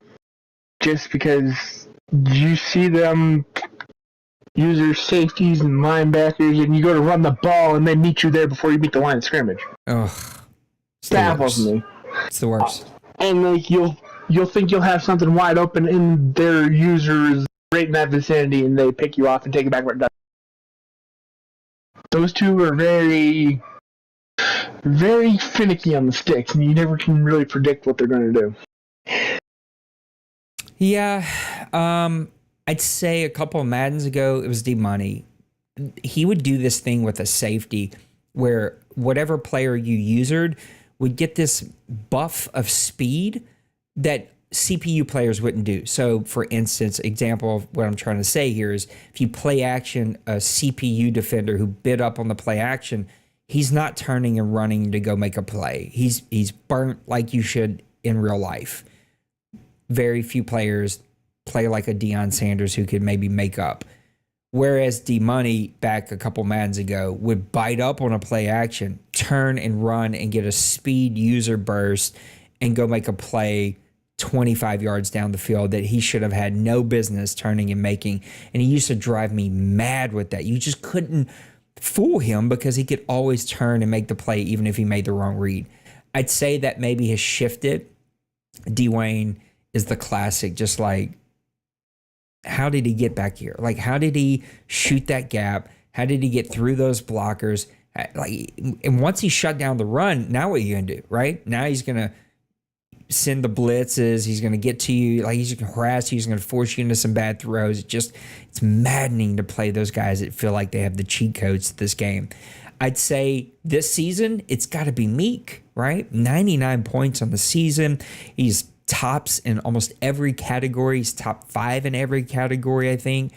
Just because you see them user safeties and linebackers, and you go to run the ball, and they meet you there before you meet the line of scrimmage. Ugh, baffles me. It's the worst. And like you'll think you'll have something wide open, and their users right in that vicinity, and they pick you off and take it back where it does. Those two are very very finicky on the sticks, and you never can really predict what they're going to do. Yeah, I'd say a couple of Maddens ago, it was D-Money. He would do this thing with a safety where whatever player you usered would get this buff of speed that CPU players wouldn't do. So, for instance, example of what I'm trying to say here is if you play action a CPU defender who bid up on the play action, he's not turning and running to go make a play. He's burnt like you should in real life. Very few players play like a Deion Sanders who could maybe make up. Whereas D-Money back a couple Maddens ago would bite up on a play action, turn and run and get a speed user burst and go make a play 25 yards down the field that he should have had no business turning and making. And he used to drive me mad with that. You just couldn't fool him because he could always turn and make the play even if he made the wrong read. I'd say that maybe has shifted. Dwayne is the classic, just like, how did he get back here? Like, how did he shoot that gap? How did he get through those blockers? Like, and once he shut down the run, now what are you going to do, right? Now he's going to send the blitzes. He's going to get to you. Like, he's going to harass you. He's going to force you into some bad throws. It's maddening to play those guys that feel like they have the cheat codes to this game. I'd say this season, it's got to be Meek, right? 99 points on the season. He's tops in almost every category. He's top 5 in every category, I think,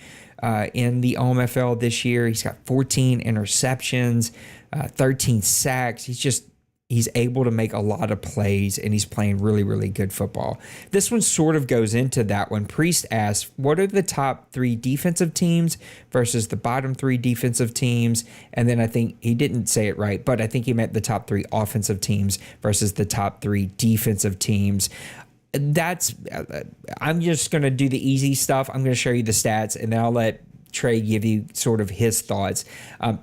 in the OMFL this year. He's got 14 interceptions, 13 sacks. He's able to make a lot of plays, and he's playing really, really good football. This one sort of goes into that one. Priest asked, what are the top 3 defensive teams versus the bottom 3 defensive teams? And then I think he didn't say it right, but I think he meant the top 3 offensive teams versus the top 3 defensive teams. I'm just going to do the easy stuff. I'm going to show you the stats, and then I'll let Trey give you sort of his thoughts.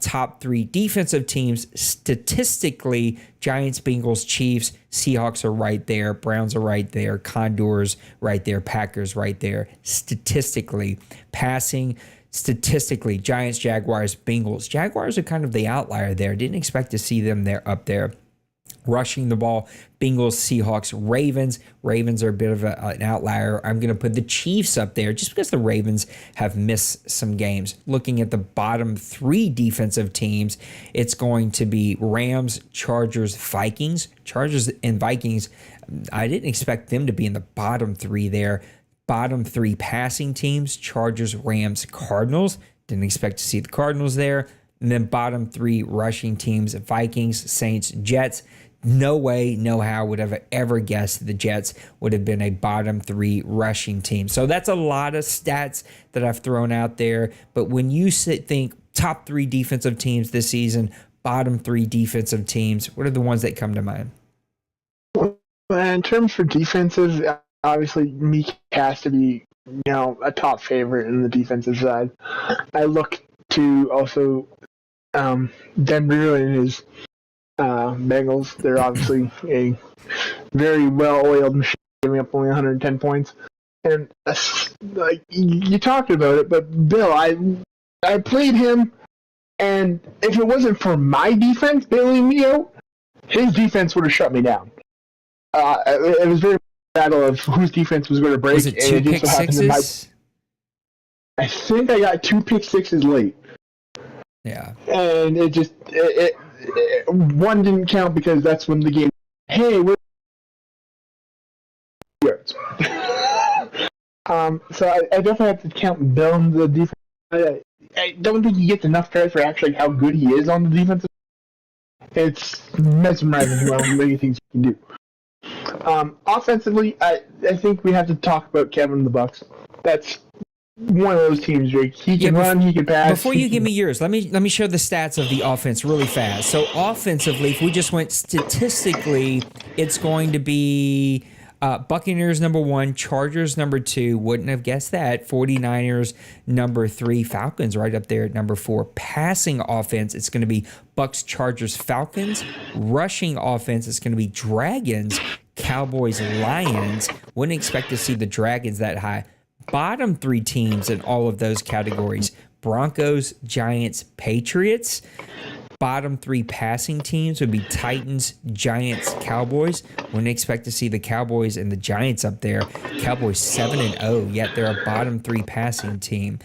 Top 3 defensive teams, statistically, Giants, Bengals, Chiefs, Seahawks are right there. Browns are right there. Condors right there. Packers right there. Statistically, passing, statistically, Giants, Jaguars, Bengals. Jaguars are kind of the outlier there. Didn't expect to see them there up there. Rushing the ball, Bengals, Seahawks, Ravens. Ravens are a bit of an outlier. I'm going to put the Chiefs up there just because the Ravens have missed some games. Looking at the bottom 3 defensive teams, it's going to be Rams, Chargers, Vikings. Chargers and Vikings, I didn't expect them to be in the bottom 3 there. Bottom 3 passing teams, Chargers, Rams, Cardinals. Didn't expect to see the Cardinals there. And then bottom 3 rushing teams, Vikings, Saints, Jets. No way, no how would have ever guessed the Jets would have been a bottom 3 rushing team. So that's a lot of stats that I've thrown out there. But when you think top 3 defensive teams this season, bottom 3 defensive teams, what are the ones that come to mind? Well, in terms for defenses, obviously Meek has to be, a top favorite in the defensive side. I look to also Denver and his Bengals. They're obviously a very well-oiled machine, giving up only 110 points. And like you talked about it, but Bill, I played him, and if it wasn't for my defense bailing me out, his defense would have shut me down. It was very battle of whose defense was going to break. Was it 2 pick sixes? I think I got 2 pick sixes late. Yeah. And it one didn't count because that's when the game. Hey, we're yards. So I definitely have to count Bill on the defense. I don't think he gets enough credit for actually how good he is on the defensive. It's mesmerizing how many things he can do. Offensively, I think we have to talk about Kevin the Bucks. That's one of those teams, Jake. He can run, he can pass. Before you give me yours, let me show the stats of the offense really fast. So offensively, if we just went statistically, it's going to be Buccaneers number 1, Chargers number 2. Wouldn't have guessed that. 49ers number 3, Falcons right up there at number 4. Passing offense, it's going to be Bucks, Chargers, Falcons. Rushing offense, it's going to be Dragons, Cowboys, Lions. Wouldn't expect to see the Dragons that high. Bottom 3 teams in all of those categories, Broncos, Giants, Patriots. bottom 3 passing teams would be Titans, Giants, Cowboys. Wouldn't expect to see the Cowboys and the Giants up there. Cowboys 7-0, yet they're a bottom 3 passing team.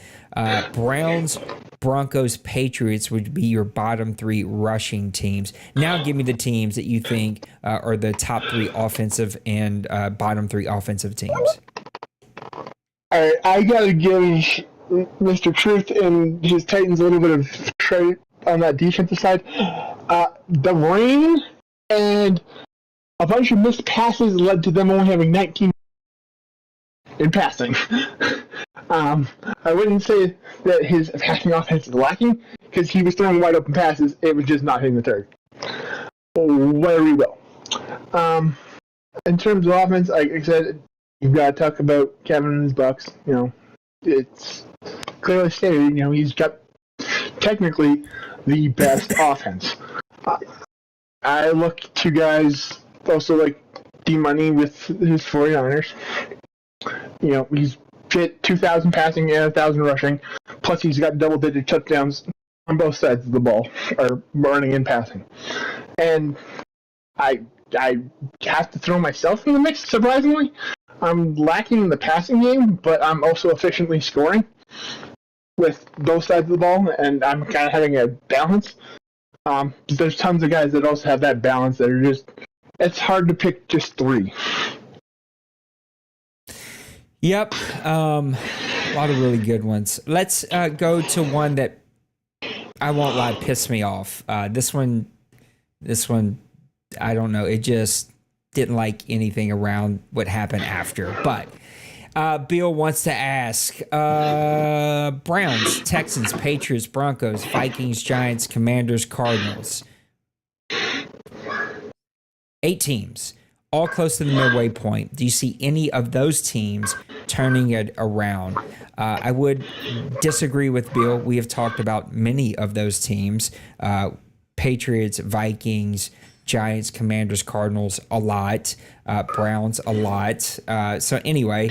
Browns, Broncos, Patriots would be your bottom 3 rushing teams. Now give me the teams that you think are the top 3 offensive and bottom 3 offensive teams. All right, I got to give Mr. Truth and his Titans a little bit of credit on that defensive side. The rain and a bunch of missed passes led to them only having 19 in passing. I wouldn't say that his passing offense is lacking because he was throwing wide open passes. It was just not hitting the target. Where we will. In terms of offense, like I said, you've got to talk about Kevin and his Bucks. You know, it's clearly stated. You know, he's got technically the best offense. I look to guys also like D-Money with his 49ers. You know, he's hit 2,000 passing and 1,000 rushing. Plus, he's got double-digit touchdowns on both sides of the ball, or running and passing. And I have to throw myself in the mix, surprisingly. I'm lacking in the passing game, but I'm also efficiently scoring with both sides of the ball, and I'm kind of having a balance. There's tons of guys that also have that balance that are just, it's hard to pick just 3. Yep. A lot of really good ones. Let's go to one that, I won't lie, pissed me off. This one, I don't know. It just didn't like anything around what happened after. But Bill wants to ask, Browns, Texans, Patriots, Broncos, Vikings, Giants, Commanders, Cardinals. 8 teams, all close to the midway point. Do you see any of those teams turning it around? I would disagree with Bill. We have talked about many of those teams. Patriots, Vikings, Giants, Commanders, Cardinals, a lot. Browns, a lot. So anyway,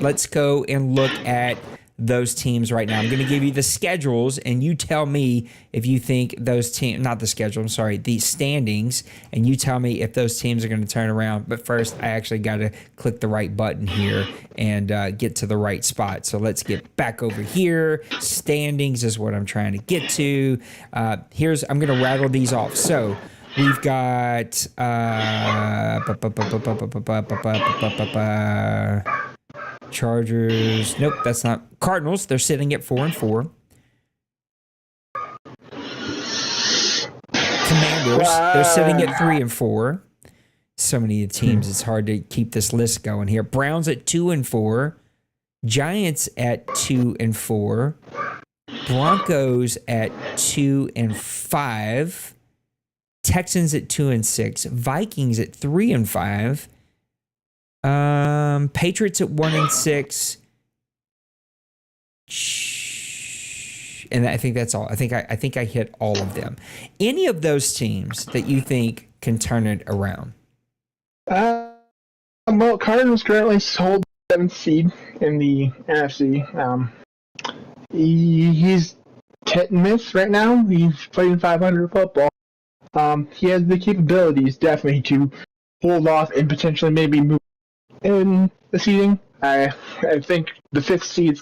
let's go and look at those teams right now. I'm going to give you the schedules, and you tell me if you think those teams, not the schedule, I'm sorry, the standings, and you tell me if those teams are going to turn around. But first, I actually got to click the right button here and get to the right spot. So let's get back over here. Standings is what I'm trying to get to. I'm going to rattle these off. So we've got Chargers. Nope, that's not. Cardinals, they're sitting at 4-4. Commanders, they're sitting at 3-4. So many teams, it's hard to keep this list going here. Browns at 2-4. Giants at 2-4. Broncos at 2-5. Texans at 2-6. Vikings at 3-5. Patriots at 1-6. And I think that's all. I think I hit all of them. Any of those teams that you think can turn it around? Well, Cardinals currently hold 7th seed in the NFC. He's hit and miss right now. He's playing 500 football. He has the capabilities definitely to hold off and potentially maybe move in the seeding. I think the 5th seed is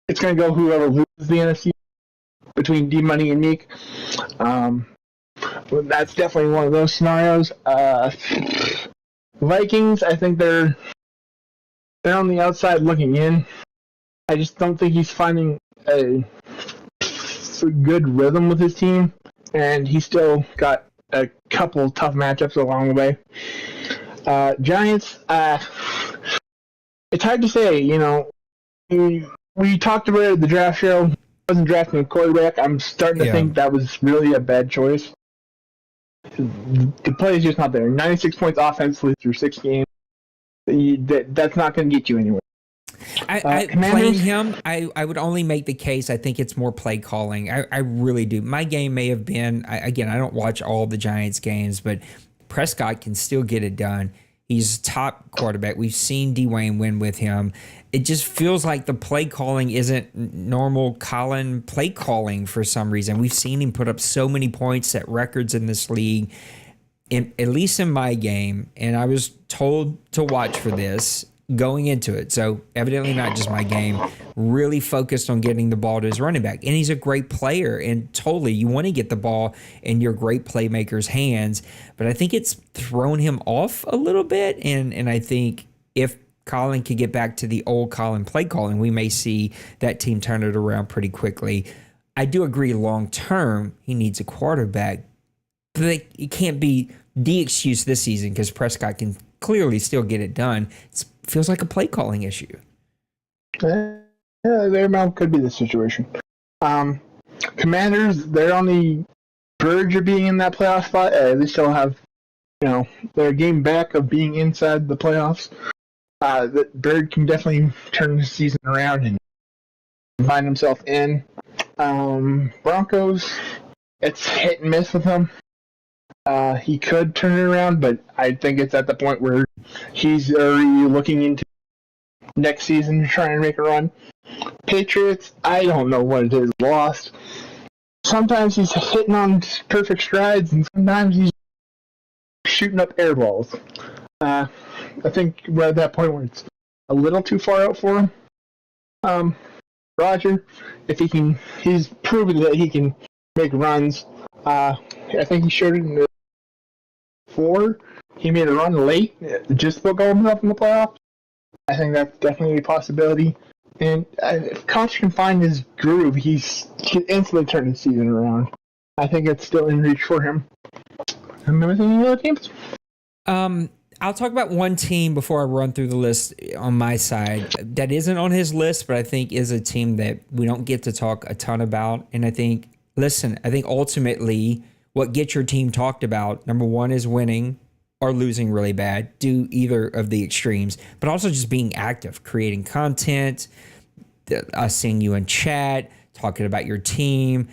it's going to go whoever loses the NFC between D-Money and Meek. That's definitely one of those scenarios. Vikings, I think they're on the outside looking in. I just don't think he's finding a good rhythm with his team, and he's still got a couple tough matchups along the way. Giants, it's hard to say, you know. We talked about it at the draft show. Wasn't drafting a quarterback. I'm starting to think that was really a bad choice. The play is just not there. 96 points offensively through 6 games. That's not going to get you anywhere. Playing him, I would only make the case. I think it's more play calling. I really do. My game may have been, I don't watch all the Giants games, but Prescott can still get it done. He's top quarterback. We've seen Dwayne win with him. it just feels like the play calling isn't normal Colin play calling for some reason. We've seen him put up so many points, set records in this league, at least in my game, and I was told to watch for this going into it. So evidently not just my game, really focused on getting the ball to his running back. And he's a great player, and totally you want to get the ball in your great playmaker's hands, but I think it's thrown him off a little bit. And I think if Colin could get back to the old Colin play calling, we may see that team turn it around pretty quickly. I do agree long term, he needs a quarterback, but it can't be the excuse this season because Prescott can clearly still get it done. It feels like a play calling issue. Yeah, there could be the situation. Commanders, they're on the verge of being in that playoff spot. They still have, their game back of being inside the playoffs. That Bird can definitely turn the season around and find himself in. Broncos, it's hit and miss with him. He could turn it around, but I think it's at the point where he's already looking into next season to try and make a run. Patriots, I don't know what it is lost. Sometimes he's hitting on perfect strides, and sometimes he's shooting up air balls. I think we're at that point where it's a little too far out for him. Roger, if he's proven that he can make runs. I think he showed it in the 4. He made a run late, just about going up in the playoffs. I think that's definitely a possibility. And if Koch can find his groove, he can instantly turn the season around. I think it's still in reach for him. Any other teams? I'll talk about one team before I run through the list on my side that isn't on his list, but I think is a team that we don't get to talk a ton about. And I think ultimately what gets your team talked about, number one, is winning or losing really bad. Do either of the extremes, but also just being active, creating content, us seeing you in chat, talking about your team.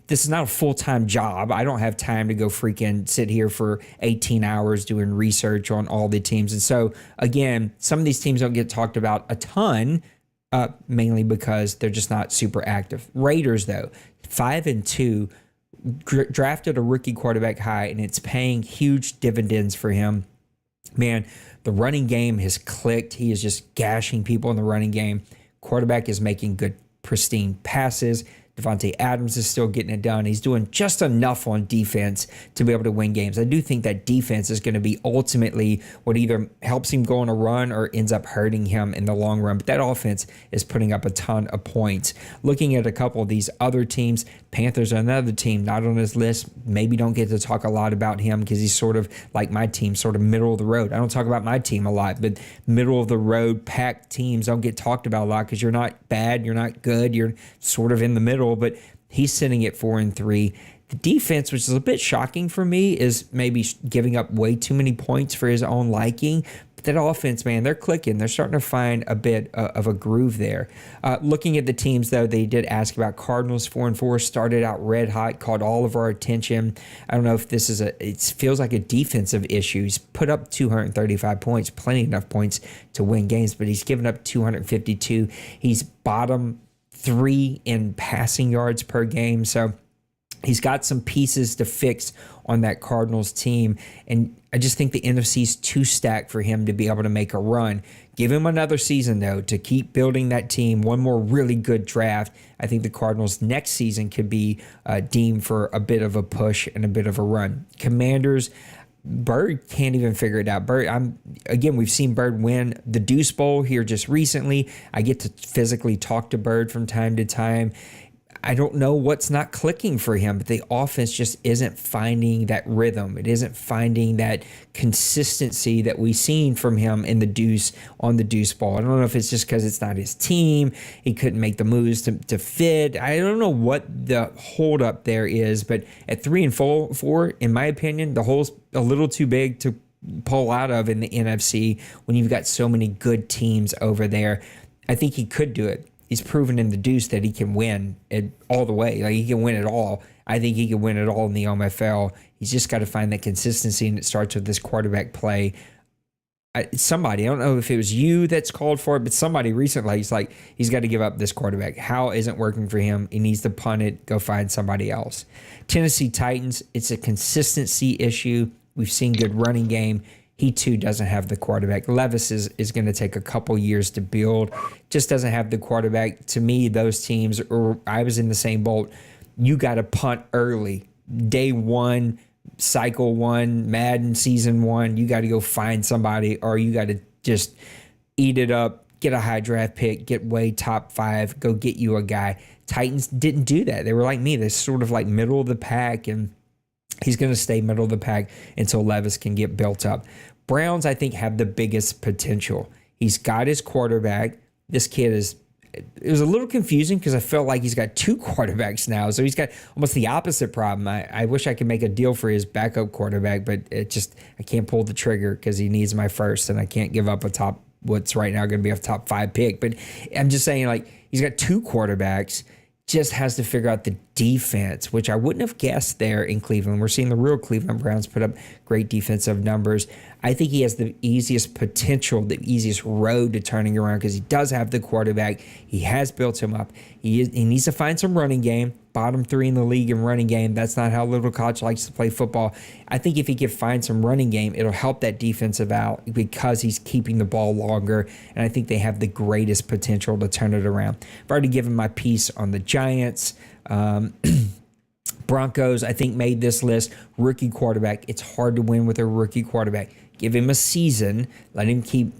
This is not a full-time job. I don't have time to go freaking sit here for 18 hours doing research on all the teams. And so, again, some of these teams don't get talked about a ton, mainly because they're just not super active. Raiders, though, 5-2, drafted a rookie quarterback high, and it's paying huge dividends for him. Man, the running game has clicked. He is just gashing people in the running game. Quarterback is making good, pristine passes. Devontae Adams is still getting it done. He's doing just enough on defense to be able to win games. I do think that defense is going to be ultimately what either helps him go on a run or ends up hurting him in the long run. But that offense is putting up a ton of points. Looking at a couple of these other teams, Panthers are another team not on his list. Maybe don't get to talk a lot about him because he's sort of like my team, sort of middle of the road. I don't talk about my team a lot, but middle of the road packed teams don't get talked about a lot because you're not bad, you're not good, you're sort of in the middle. But he's sitting at 4-3. The defense, which is a bit shocking for me, is maybe giving up way too many points for his own liking. But that offense, man, they're clicking. They're starting to find a bit of a groove there. Looking at the teams, though, they did ask about Cardinals. 4-4 started out red hot, caught all of our attention. I don't know if this is it feels like a defensive issue. He's put up 235 points, plenty enough points to win games, but he's given up 252. He's bottom 3 in passing yards per game. So he's got some pieces to fix on that Cardinals team. And I just think the NFC's too stacked for him to be able to make a run. Give him another season, though, to keep building that team. One more really good draft. I think the Cardinals next season could be deemed for a bit of a push and a bit of a run. Commanders, Bird can't even figure it out. We've seen Bird win the Deuce Bowl here just recently. I get to physically talk to Bird from time to time. I don't know what's not clicking for him, but the offense just isn't finding that rhythm. It isn't finding that consistency that we've seen from him in the Deuce on the Deuce Ball. I don't know if it's just because it's not his team. He couldn't make the moves to fit. I don't know what the holdup there is, but at 3-4, in my opinion, the hole's a little too big to pull out of in the NFC when you've got so many good teams over there. I think he could do it. He's proven in the Deuce that he can win it all the way. Like, he can win it all. I think he can win it all in the OMFL. He's just got to find that consistency, and it starts with this quarterback play. somebody, I don't know if it was you that's called for it, but somebody recently, he's got to give up this quarterback. Howell isn't working for him. He needs to punt it, go find somebody else. Tennessee Titans, it's a consistency issue. We've seen good running game. He too doesn't have the quarterback. Levis is going to take a couple years to build. Just doesn't have the quarterback. To me, those teams, or I was in the same boat. You got to punt early, day one, cycle one, Madden season one. You got to go find somebody, or you got to just eat it up, get a high draft pick, get way top 5, go get you a guy. Titans didn't do that. They were like me. They're sort of like middle of the pack, and he's going to stay middle of the pack until Levis can get built up. Browns, I think, have the biggest potential. He's got his quarterback. This kid it was a little confusing because I felt like he's got 2 quarterbacks now. So he's got almost the opposite problem. I wish I could make a deal for his backup quarterback, but I can't pull the trigger because he needs my first, and I can't give up what's right now going to be a top 5 pick. But I'm just saying, like, he's got 2 quarterbacks. Just has to figure out the defense, which I wouldn't have guessed there in Cleveland. We're seeing the real Cleveland Browns put up great defensive numbers. I think he has the easiest potential, the easiest road to turning around because he does have the quarterback. He has built him up. He needs to find some running game. Bottom 3 in the league in running game. That's not how Little Koch likes to play football. I think if he can find some running game, it'll help that defensive out because he's keeping the ball longer, and I think they have the greatest potential to turn it around. I've already given my piece on the Giants. Broncos, I think, made this list. Rookie quarterback. It's hard to win with a rookie quarterback. Give him a season. Let him keep.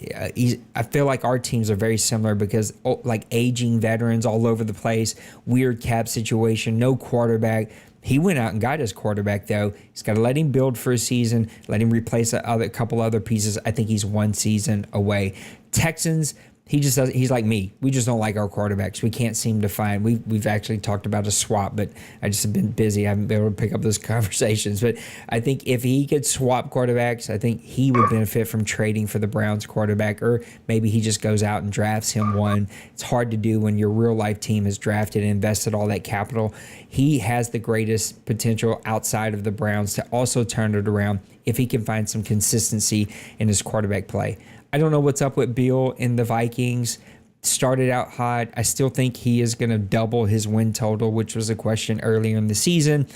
I feel like our teams are very similar because like aging veterans all over the place. Weird cap situation. No quarterback. He went out and got his quarterback though. He's got to let him build for a season. Let him replace a couple other pieces. I think he's 1 season away. Texans. He just doesn't. He's like me. We just don't like our quarterbacks. We can't seem to find. We've actually talked about a swap, but I just have been busy. I haven't been able to pick up those conversations. But I think if he could swap quarterbacks, I think he would benefit from trading for the Browns quarterback, or maybe he just goes out and drafts him one. It's hard to do when your real life team has drafted and invested all that capital. He has the greatest potential outside of the Browns to also turn it around if he can find some consistency in his quarterback play. I don't know what's up with Bill in the Vikings. Started out hot. I still think he is going to double his win total, which was a question earlier in the season.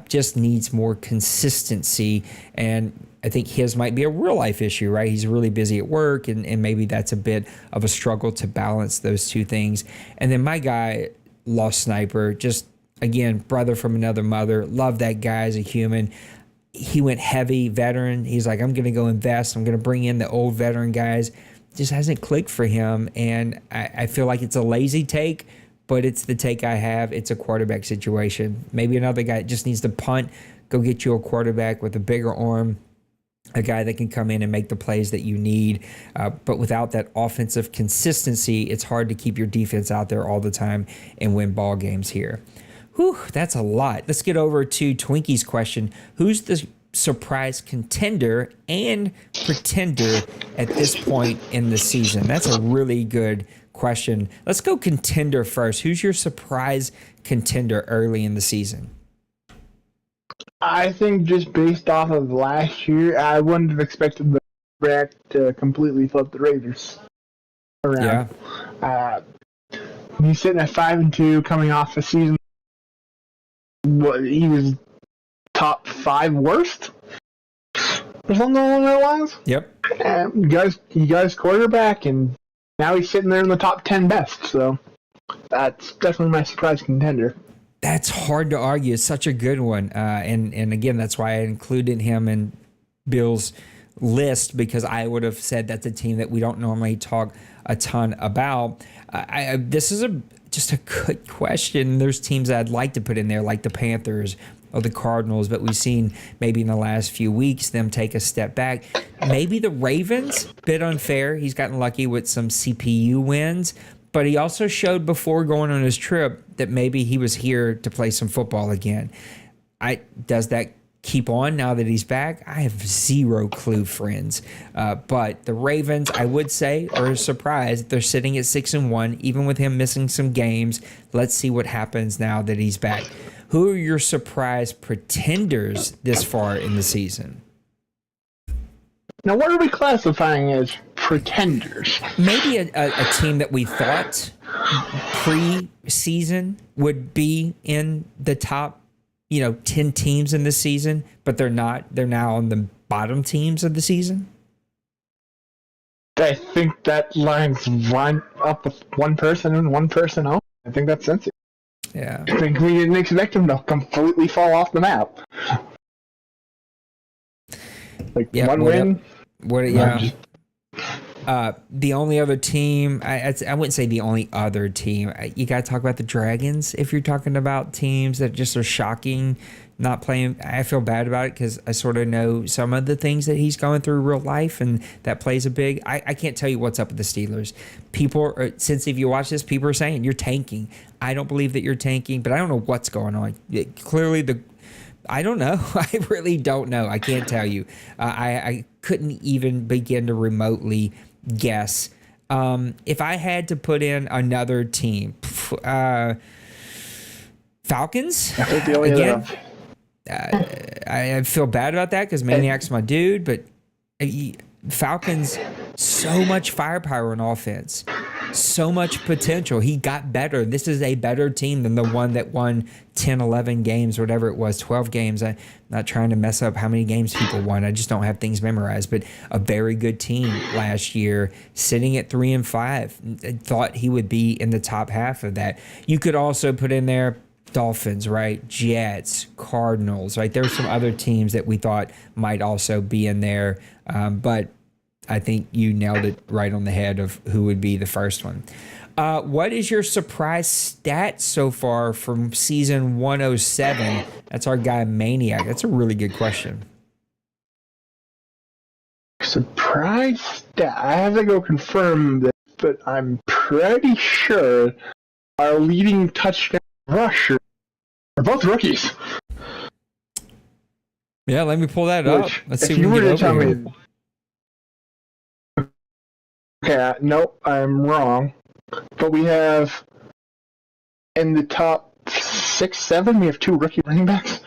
Just needs more consistency, and I think his might be a real life issue, right? He's really busy at work, and maybe that's a bit of a struggle to balance those 2 things. And then my guy, Lost Sniper, just, again, brother from another mother. Love that guy as a human. He went heavy veteran. He's like, I'm going to go invest. I'm going to bring in the old veteran guys. Just hasn't clicked for him. And I feel like it's a lazy take, but it's the take I have. It's a quarterback situation. Maybe another guy just needs to punt, go get you a quarterback with a bigger arm, a guy that can come in and make the plays that you need. But without that offensive consistency, it's hard to keep your defense out there all the time and win ball games here. Whew, that's a lot. Let's get over to Twinkie's question. Who's the surprise contender and pretender at this point in the season? That's a really good question. Let's go contender first. Who's your surprise contender early in the season? I think just based off of last year, I wouldn't have expected the back to completely flip the Raiders around. Yeah. He's sitting at 5-2 coming off a season. He was top 5 worst or something along that lines. Yep. You guys quarterback, and now he's sitting there in the top 10 best. So that's definitely my surprise contender. That's hard to argue. It's such a good one. And again, that's why I included him in Bill's list, because I would have said that's a team that we don't normally talk a ton about. This is just a good question. There's teams that I'd like to put in there, like the Panthers or the Cardinals, but we've seen maybe in the last few weeks them take a step back. Maybe the Ravens, bit unfair. He's gotten lucky with some CPU wins, but he also showed before going on his trip that maybe he was here to play some football again. Does that keep on now that he's back? I have zero clue, friends. But the Ravens, I would say, are surprised. They're sitting at 6-1, even with him missing some games. Let's see what happens now that he's back. Who are your surprise pretenders this far in the season? Now, what are we classifying as pretenders? Maybe a team that we thought pre-season would be in the top, 10 teams in the season, but they're not. They're now on the bottom teams of the season. I think that lines line up with one person and one person only. I think that's sensitive. Yeah. I think we didn't expect them to completely fall off the map. Like one win. The only other team, I wouldn't say the only other team. You got to talk about the Dragons if you're talking about teams that just are shocking, not playing. I feel bad about it because I sort of know some of the things that he's going through real life, and that plays a big. I can't tell you what's up with the Steelers. Since if you watch this, people are saying you're tanking. I don't believe that you're tanking, but I don't know what's going on. I don't know. I really don't know. I can't tell you. I couldn't even begin to remotely guess. If I had to put in another team, Falcons again. I feel bad about that because Maniac's my dude, but Falcons, so much firepower on offense, so much potential. He got better. This is a better team than the one that won 10, 11 games, whatever it was, 12 games. I'm not trying to mess up how many games people won. I just don't have things memorized, but a very good team last year, sitting at 3-5. Thought he would be in the top half of that. You could also put in there Dolphins, right? Jets, Cardinals, right? There's some other teams that we thought might also be in there, but I think you nailed it right on the head of who would be the first one. What is your surprise stat so far from season 107? That's our guy Maniac. That's a really good question. Surprise stat? I have to go confirm this, but I'm pretty sure our leading touchdown rusher are both rookies. Yeah, let me pull that up. Let's see if we can get over here. Okay, nope, I'm wrong. But we have in the top 6, 7, we have 2 rookie running backs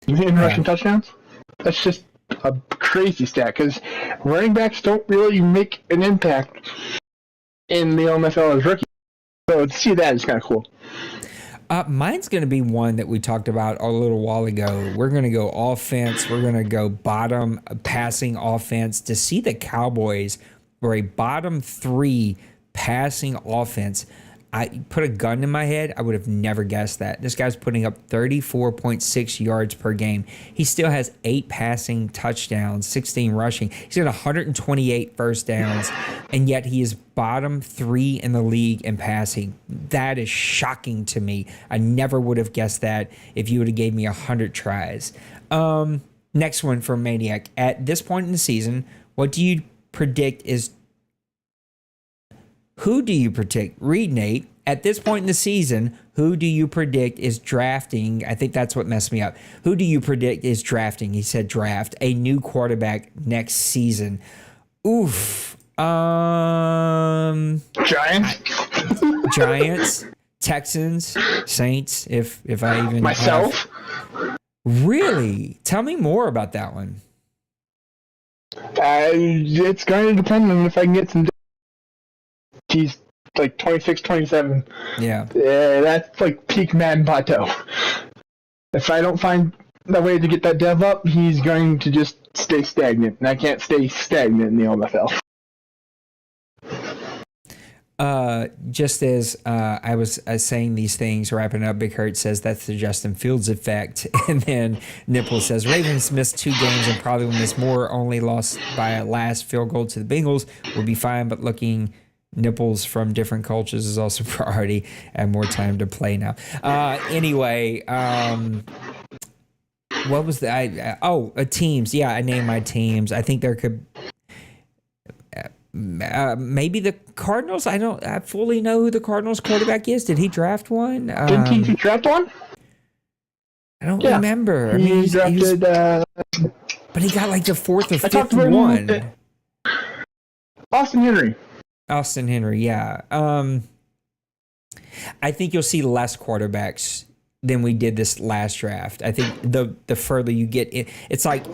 in rushing touchdowns. That's just a crazy stat because running backs don't really make an impact in the OMFL as rookies. So to see that is kind of cool. Mine's going to be one that we talked about a little while ago. We're going to go offense. We're going to go bottom passing offense. To see the Cowboys were a bottom 3 passing offense, I put a gun in my head, I would have never guessed that. This guy's putting up 34.6 yards per game. He still has 8 passing touchdowns, 16 rushing. He's got 128 first downs, and yet he is bottom 3 in the league in passing. That is shocking to me. I never would have guessed that if you would have gave me 100 tries. Next one from Maniac. At this point in the season, what do you predict is... Who do you predict? Read, Nate. At this point in the season, who do you predict is drafting? I think that's what messed me up. Who do you predict is drafting? He said draft a new quarterback next season. Oof. Giants. Giants. Texans. Saints. If I even myself. Really? Tell me more about that one. It's going to depend on if I can get some. He's like 26, 27. Yeah. That's like peak Madden plateau. If I don't find the way to get that dev up, he's going to just stay stagnant. And I can't stay stagnant in the OMFL. Just as I was saying these things, wrapping up, Big Hurt says that's the Justin Fields effect. And then Nipple says Ravens missed 2 games and probably will miss more, only lost by a last field goal to the Bengals. Will be fine, but looking... Nipples from different cultures is also priority and more time to play now. Anyway, what was the teams? Yeah, I named my teams. I think there could maybe the Cardinals. I don't fully know who the Cardinals quarterback is. Did he draft one? Didn't he draft one? I don't remember. I mean, he drafted, but he got like the 4th or 5th one. Austin Henry, yeah. I think you'll see less quarterbacks than we did this last draft. I think the further you get, it's like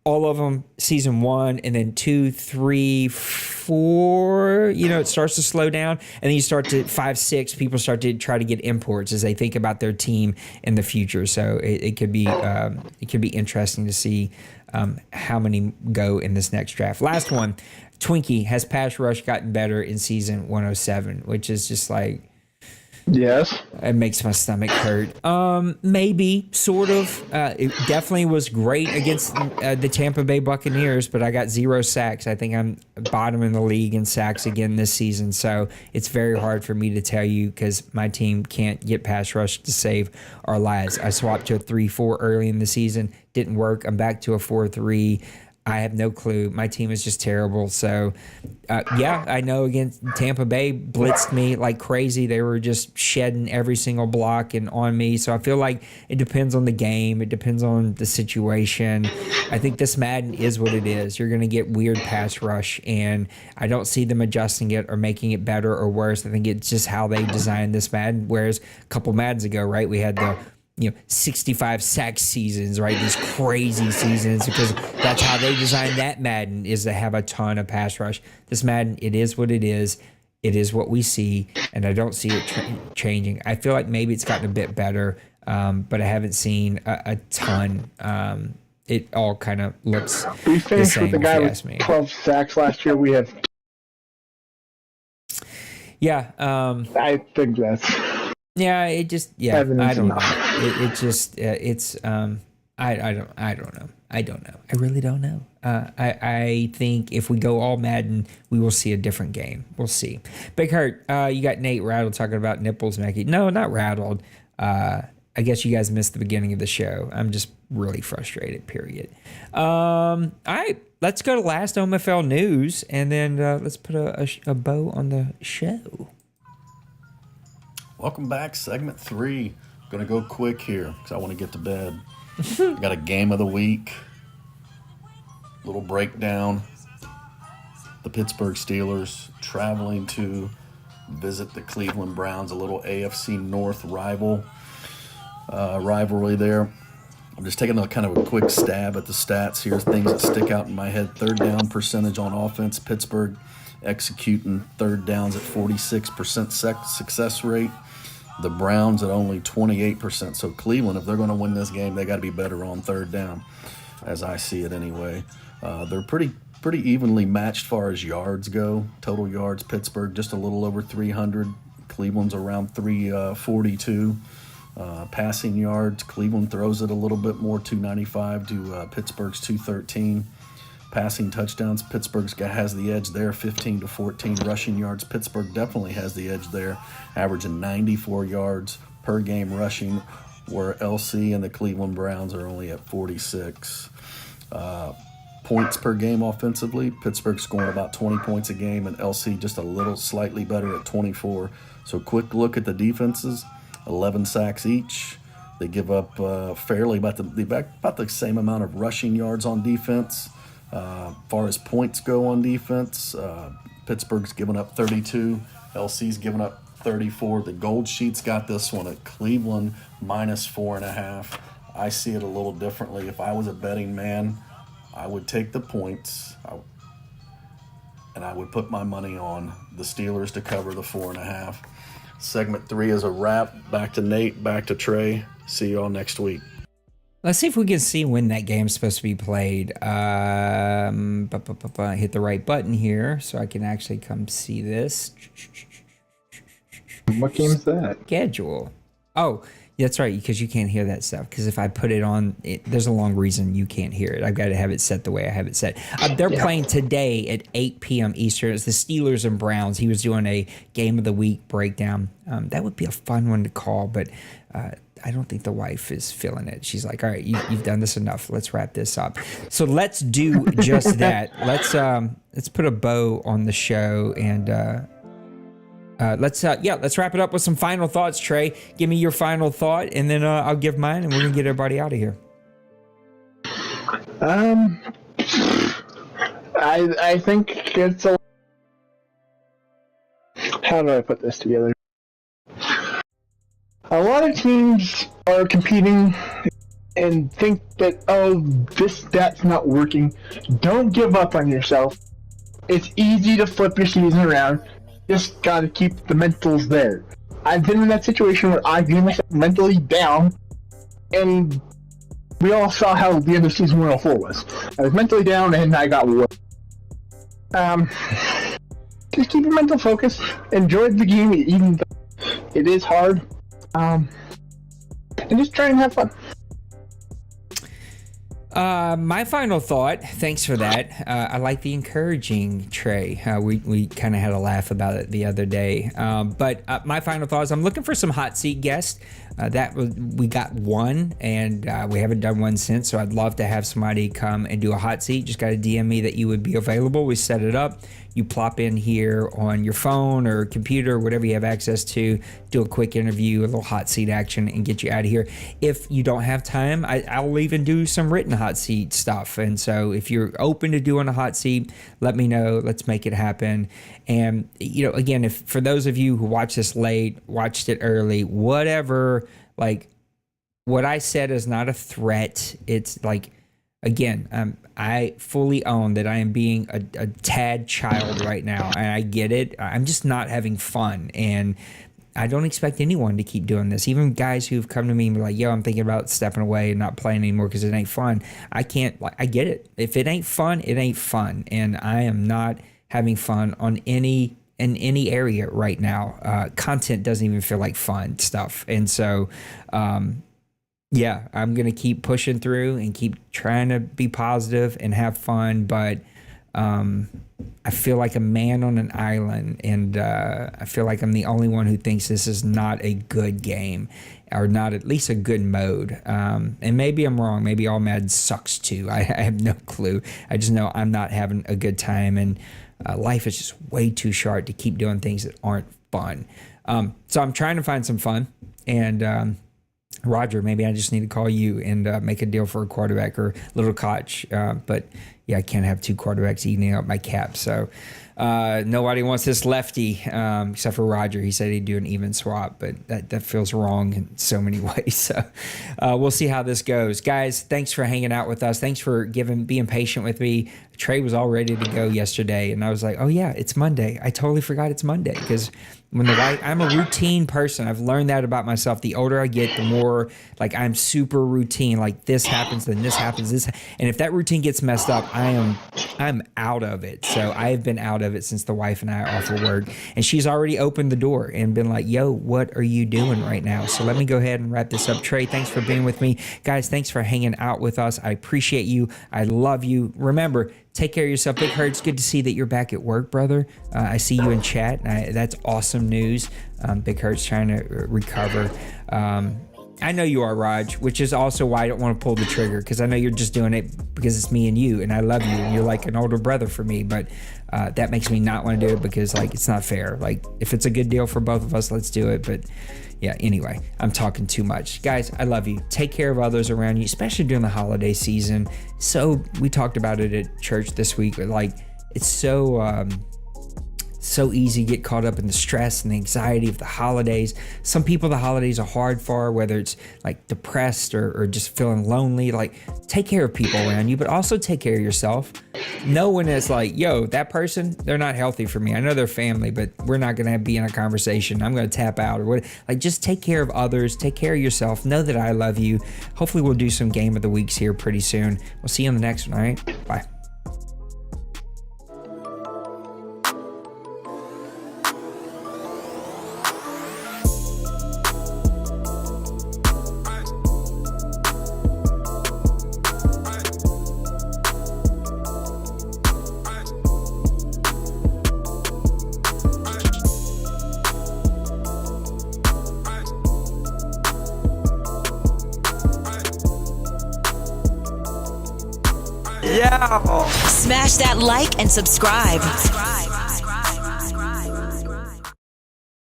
all of them season 1, and then 2, 3, 4, it starts to slow down, and then you start to 5, 6, people start to try to get imports as they think about their team in the future. So it could be interesting to see how many go in this next draft. Last one, Twinkie, has pass rush gotten better in season 107, which is just like, yes, it makes my stomach hurt. Maybe, sort of. It definitely was great against the Tampa Bay Buccaneers, but I got 0 sacks. I think I'm bottom in the league in sacks again this season, so it's very hard for me to tell you because my team can't get pass rush to save our lives. I swapped to a 3-4 early in the season. Didn't work. I'm back to a 4-3. I have no clue. My team is just terrible. So, I know against Tampa Bay blitzed me like crazy. They were just shedding every single block and on me. So I feel like it depends on the game. It depends on the situation. I think this Madden is what it is. You're going to get weird pass rush, and I don't see them adjusting it or making it better or worse. I think it's just how they designed this Madden. Whereas a couple Maddens ago, right, we had the 65 sack seasons, right? These crazy seasons, because that's how they designed that Madden, is to have a ton of pass rush. This Madden, it is what it is. It is what we see, and I don't see it changing. I feel like maybe it's gotten a bit better, but I haven't seen a ton. It all kind of looks we finished the same, with the guy with with 12 sacks last year. We have. Yeah. I think that's. Yeah, it just, I don't know. I don't know. I really don't know. I think if we go all Madden, we will see a different game. We'll see. Big Hurt, you got Nate rattled talking about nipples, Mackie. No, not rattled. I guess you guys missed the beginning of the show. I'm just really frustrated, period. All right, let's go to last OMFL news, and then let's put a bow on the show. Welcome back, segment 3. Gonna go quick here because I want to get to bed. I got a game of the week. Little breakdown. The Pittsburgh Steelers traveling to visit the Cleveland Browns, a little AFC North rivalry there. I'm just taking a kind of a quick stab at the stats here, things that stick out in my head. Third down percentage on offense, Pittsburgh executing third downs at 46% success rate. The Browns at only 28%. So Cleveland, if they're going to win this game, they got to be better on third down, as I see it anyway. They're pretty evenly matched as far as yards go. Total yards, Pittsburgh just a little over 300. Cleveland's around 342. Passing yards, Cleveland throws it a little bit more, 295 to Pittsburgh's 213. Passing touchdowns, Pittsburgh has the edge there, 15 to 14. Rushing yards, Pittsburgh definitely has the edge there, averaging 94 yards per game rushing, where LC and the Cleveland Browns are only at 46. Points per game offensively, Pittsburgh scoring about 20 points a game, and LC just a little slightly better at 24. So quick look at the defenses, 11 sacks each. They give up fairly about the same amount of rushing yards on defense. Far as points go on defense, Pittsburgh's given up 32, LC's given up 34. The Gold Sheet's got this one at Cleveland minus 4.5. I see it a little differently. If I was a betting man, I would take the points, and I would put my money on the Steelers to cover the 4.5. Segment 3 is a wrap. Back to Nate, back to Trey. See you all next week. Let's see if we can see when that game's supposed to be played. Hit the right button here so I can actually come see this. What game's that? Schedule. Oh, that's right, because you can't hear that stuff. Because if I put it on, there's a long reason you can't hear it. I've got to have it set the way I have it set. They're playing today at 8 p.m. Eastern. It's the Steelers and Browns. He was doing a game of the week breakdown. That would be a fun one to call, but I don't think the wife is feeling it. She's like, all right, you've done this enough. Let's wrap this up. So let's do just that. Let's put a bow on the show, and let's wrap it up with some final thoughts. Trey, give me your final thought, and then I'll give mine, and we're gonna get everybody out of here. I think it's a. How do I put this together? A lot of teams are competing and think that, oh, that's not working. Don't give up on yourself. It's easy to flip your season around. Just gotta keep the mentals there. I've been in that situation where I gave myself mentally down, and we all saw how the end of season 104 was. I was mentally down and I got worse. Just keep your mental focus. Enjoy the game, even though it is hard. And just try and have fun. My final thought, thanks for that. I like the encouraging, Trey. We kind of had a laugh about it the other day. But my final thought is I'm looking for some hot seat guests. We got one, and we haven't done one since, so I'd love to have somebody come and do a hot seat. Just got to DM me that you would be available. We set it up. You plop in here on your phone or computer, or whatever you have access to, do a quick interview, a little hot seat action, and get you out of here. If you don't have time, I'll even do some written hot seat stuff. And so if you're open to doing a hot seat, let me know. Let's make it happen. And, again, if for those of you who watch this late, watched it early, whatever, like, what I said is not a threat. It's like, again, I fully own that I am being a tad child right now, and I get it. I'm just not having fun, and I don't expect anyone to keep doing this. Even guys who've come to me and be like, yo, I'm thinking about stepping away and not playing anymore because it ain't fun. I get it. If it ain't fun, it ain't fun, and I am not having fun in any area right now. Content doesn't even feel like fun stuff, and so yeah, I'm going to keep pushing through and keep trying to be positive and have fun. But I feel like a man on an island, and I feel like I'm the only one who thinks this is not a good game, or not at least a good mode. And maybe I'm wrong. Maybe all Madden sucks too. I have no clue. I just know I'm not having a good time, and life is just way too short to keep doing things that aren't fun. So I'm trying to find some fun, and Roger, maybe I just need to call you and make a deal for a quarterback or little Koch. But yeah, I can't have two quarterbacks eating up my cap. So nobody wants this lefty except for Roger. He said he'd do an even swap, but that feels wrong in so many ways. So we'll see how this goes. Guys, thanks for hanging out with us. Thanks for being patient with me. Trey was all ready to go yesterday, and I was like, oh yeah, it's Monday. I totally forgot it's Monday, because I'm a routine person. I've learned that about myself. The older I get, the more like I'm super routine. Like this happens, then this happens, and if that routine gets messed up, I'm out of it. So I have been out of it since the wife and I are off of work, and she's already opened the door and been like, yo, what are you doing right now? So let me go ahead and wrap this up. Trey, thanks for being with me. Guys, thanks for hanging out with us. I appreciate you. I love you. Remember, take care of yourself. Big Hurt, it's good to see that you're back at work, brother. I see you in chat. That's awesome news. Big Hurt's trying to recover. I know you are, Raj, which is also why I don't want to pull the trigger, because I know you're just doing it because it's me and you, and I love you, and you're like an older brother for me. But that makes me not want to do it, because like it's not fair. Like if it's a good deal for both of us, let's do it. But yeah, anyway, I'm talking too much. Guys, I love you. Take care of others around you, especially during the holiday season. So we talked about it at church this week, but like it's so easy to get caught up in the stress and the anxiety of the holidays. Some people, the holidays are hard for, whether it's like depressed or just feeling lonely. Like, take care of people around you, but also take care of yourself. No one is like, yo, that person, they're not healthy for me. I know they're family, but we're not going to be in a conversation. I'm going to tap out or what. Like, just take care of others. Take care of yourself. Know that I love you. Hopefully we'll do some game of the weeks here pretty soon. We'll see you on the next one. All right. Bye. Smash that like and subscribe.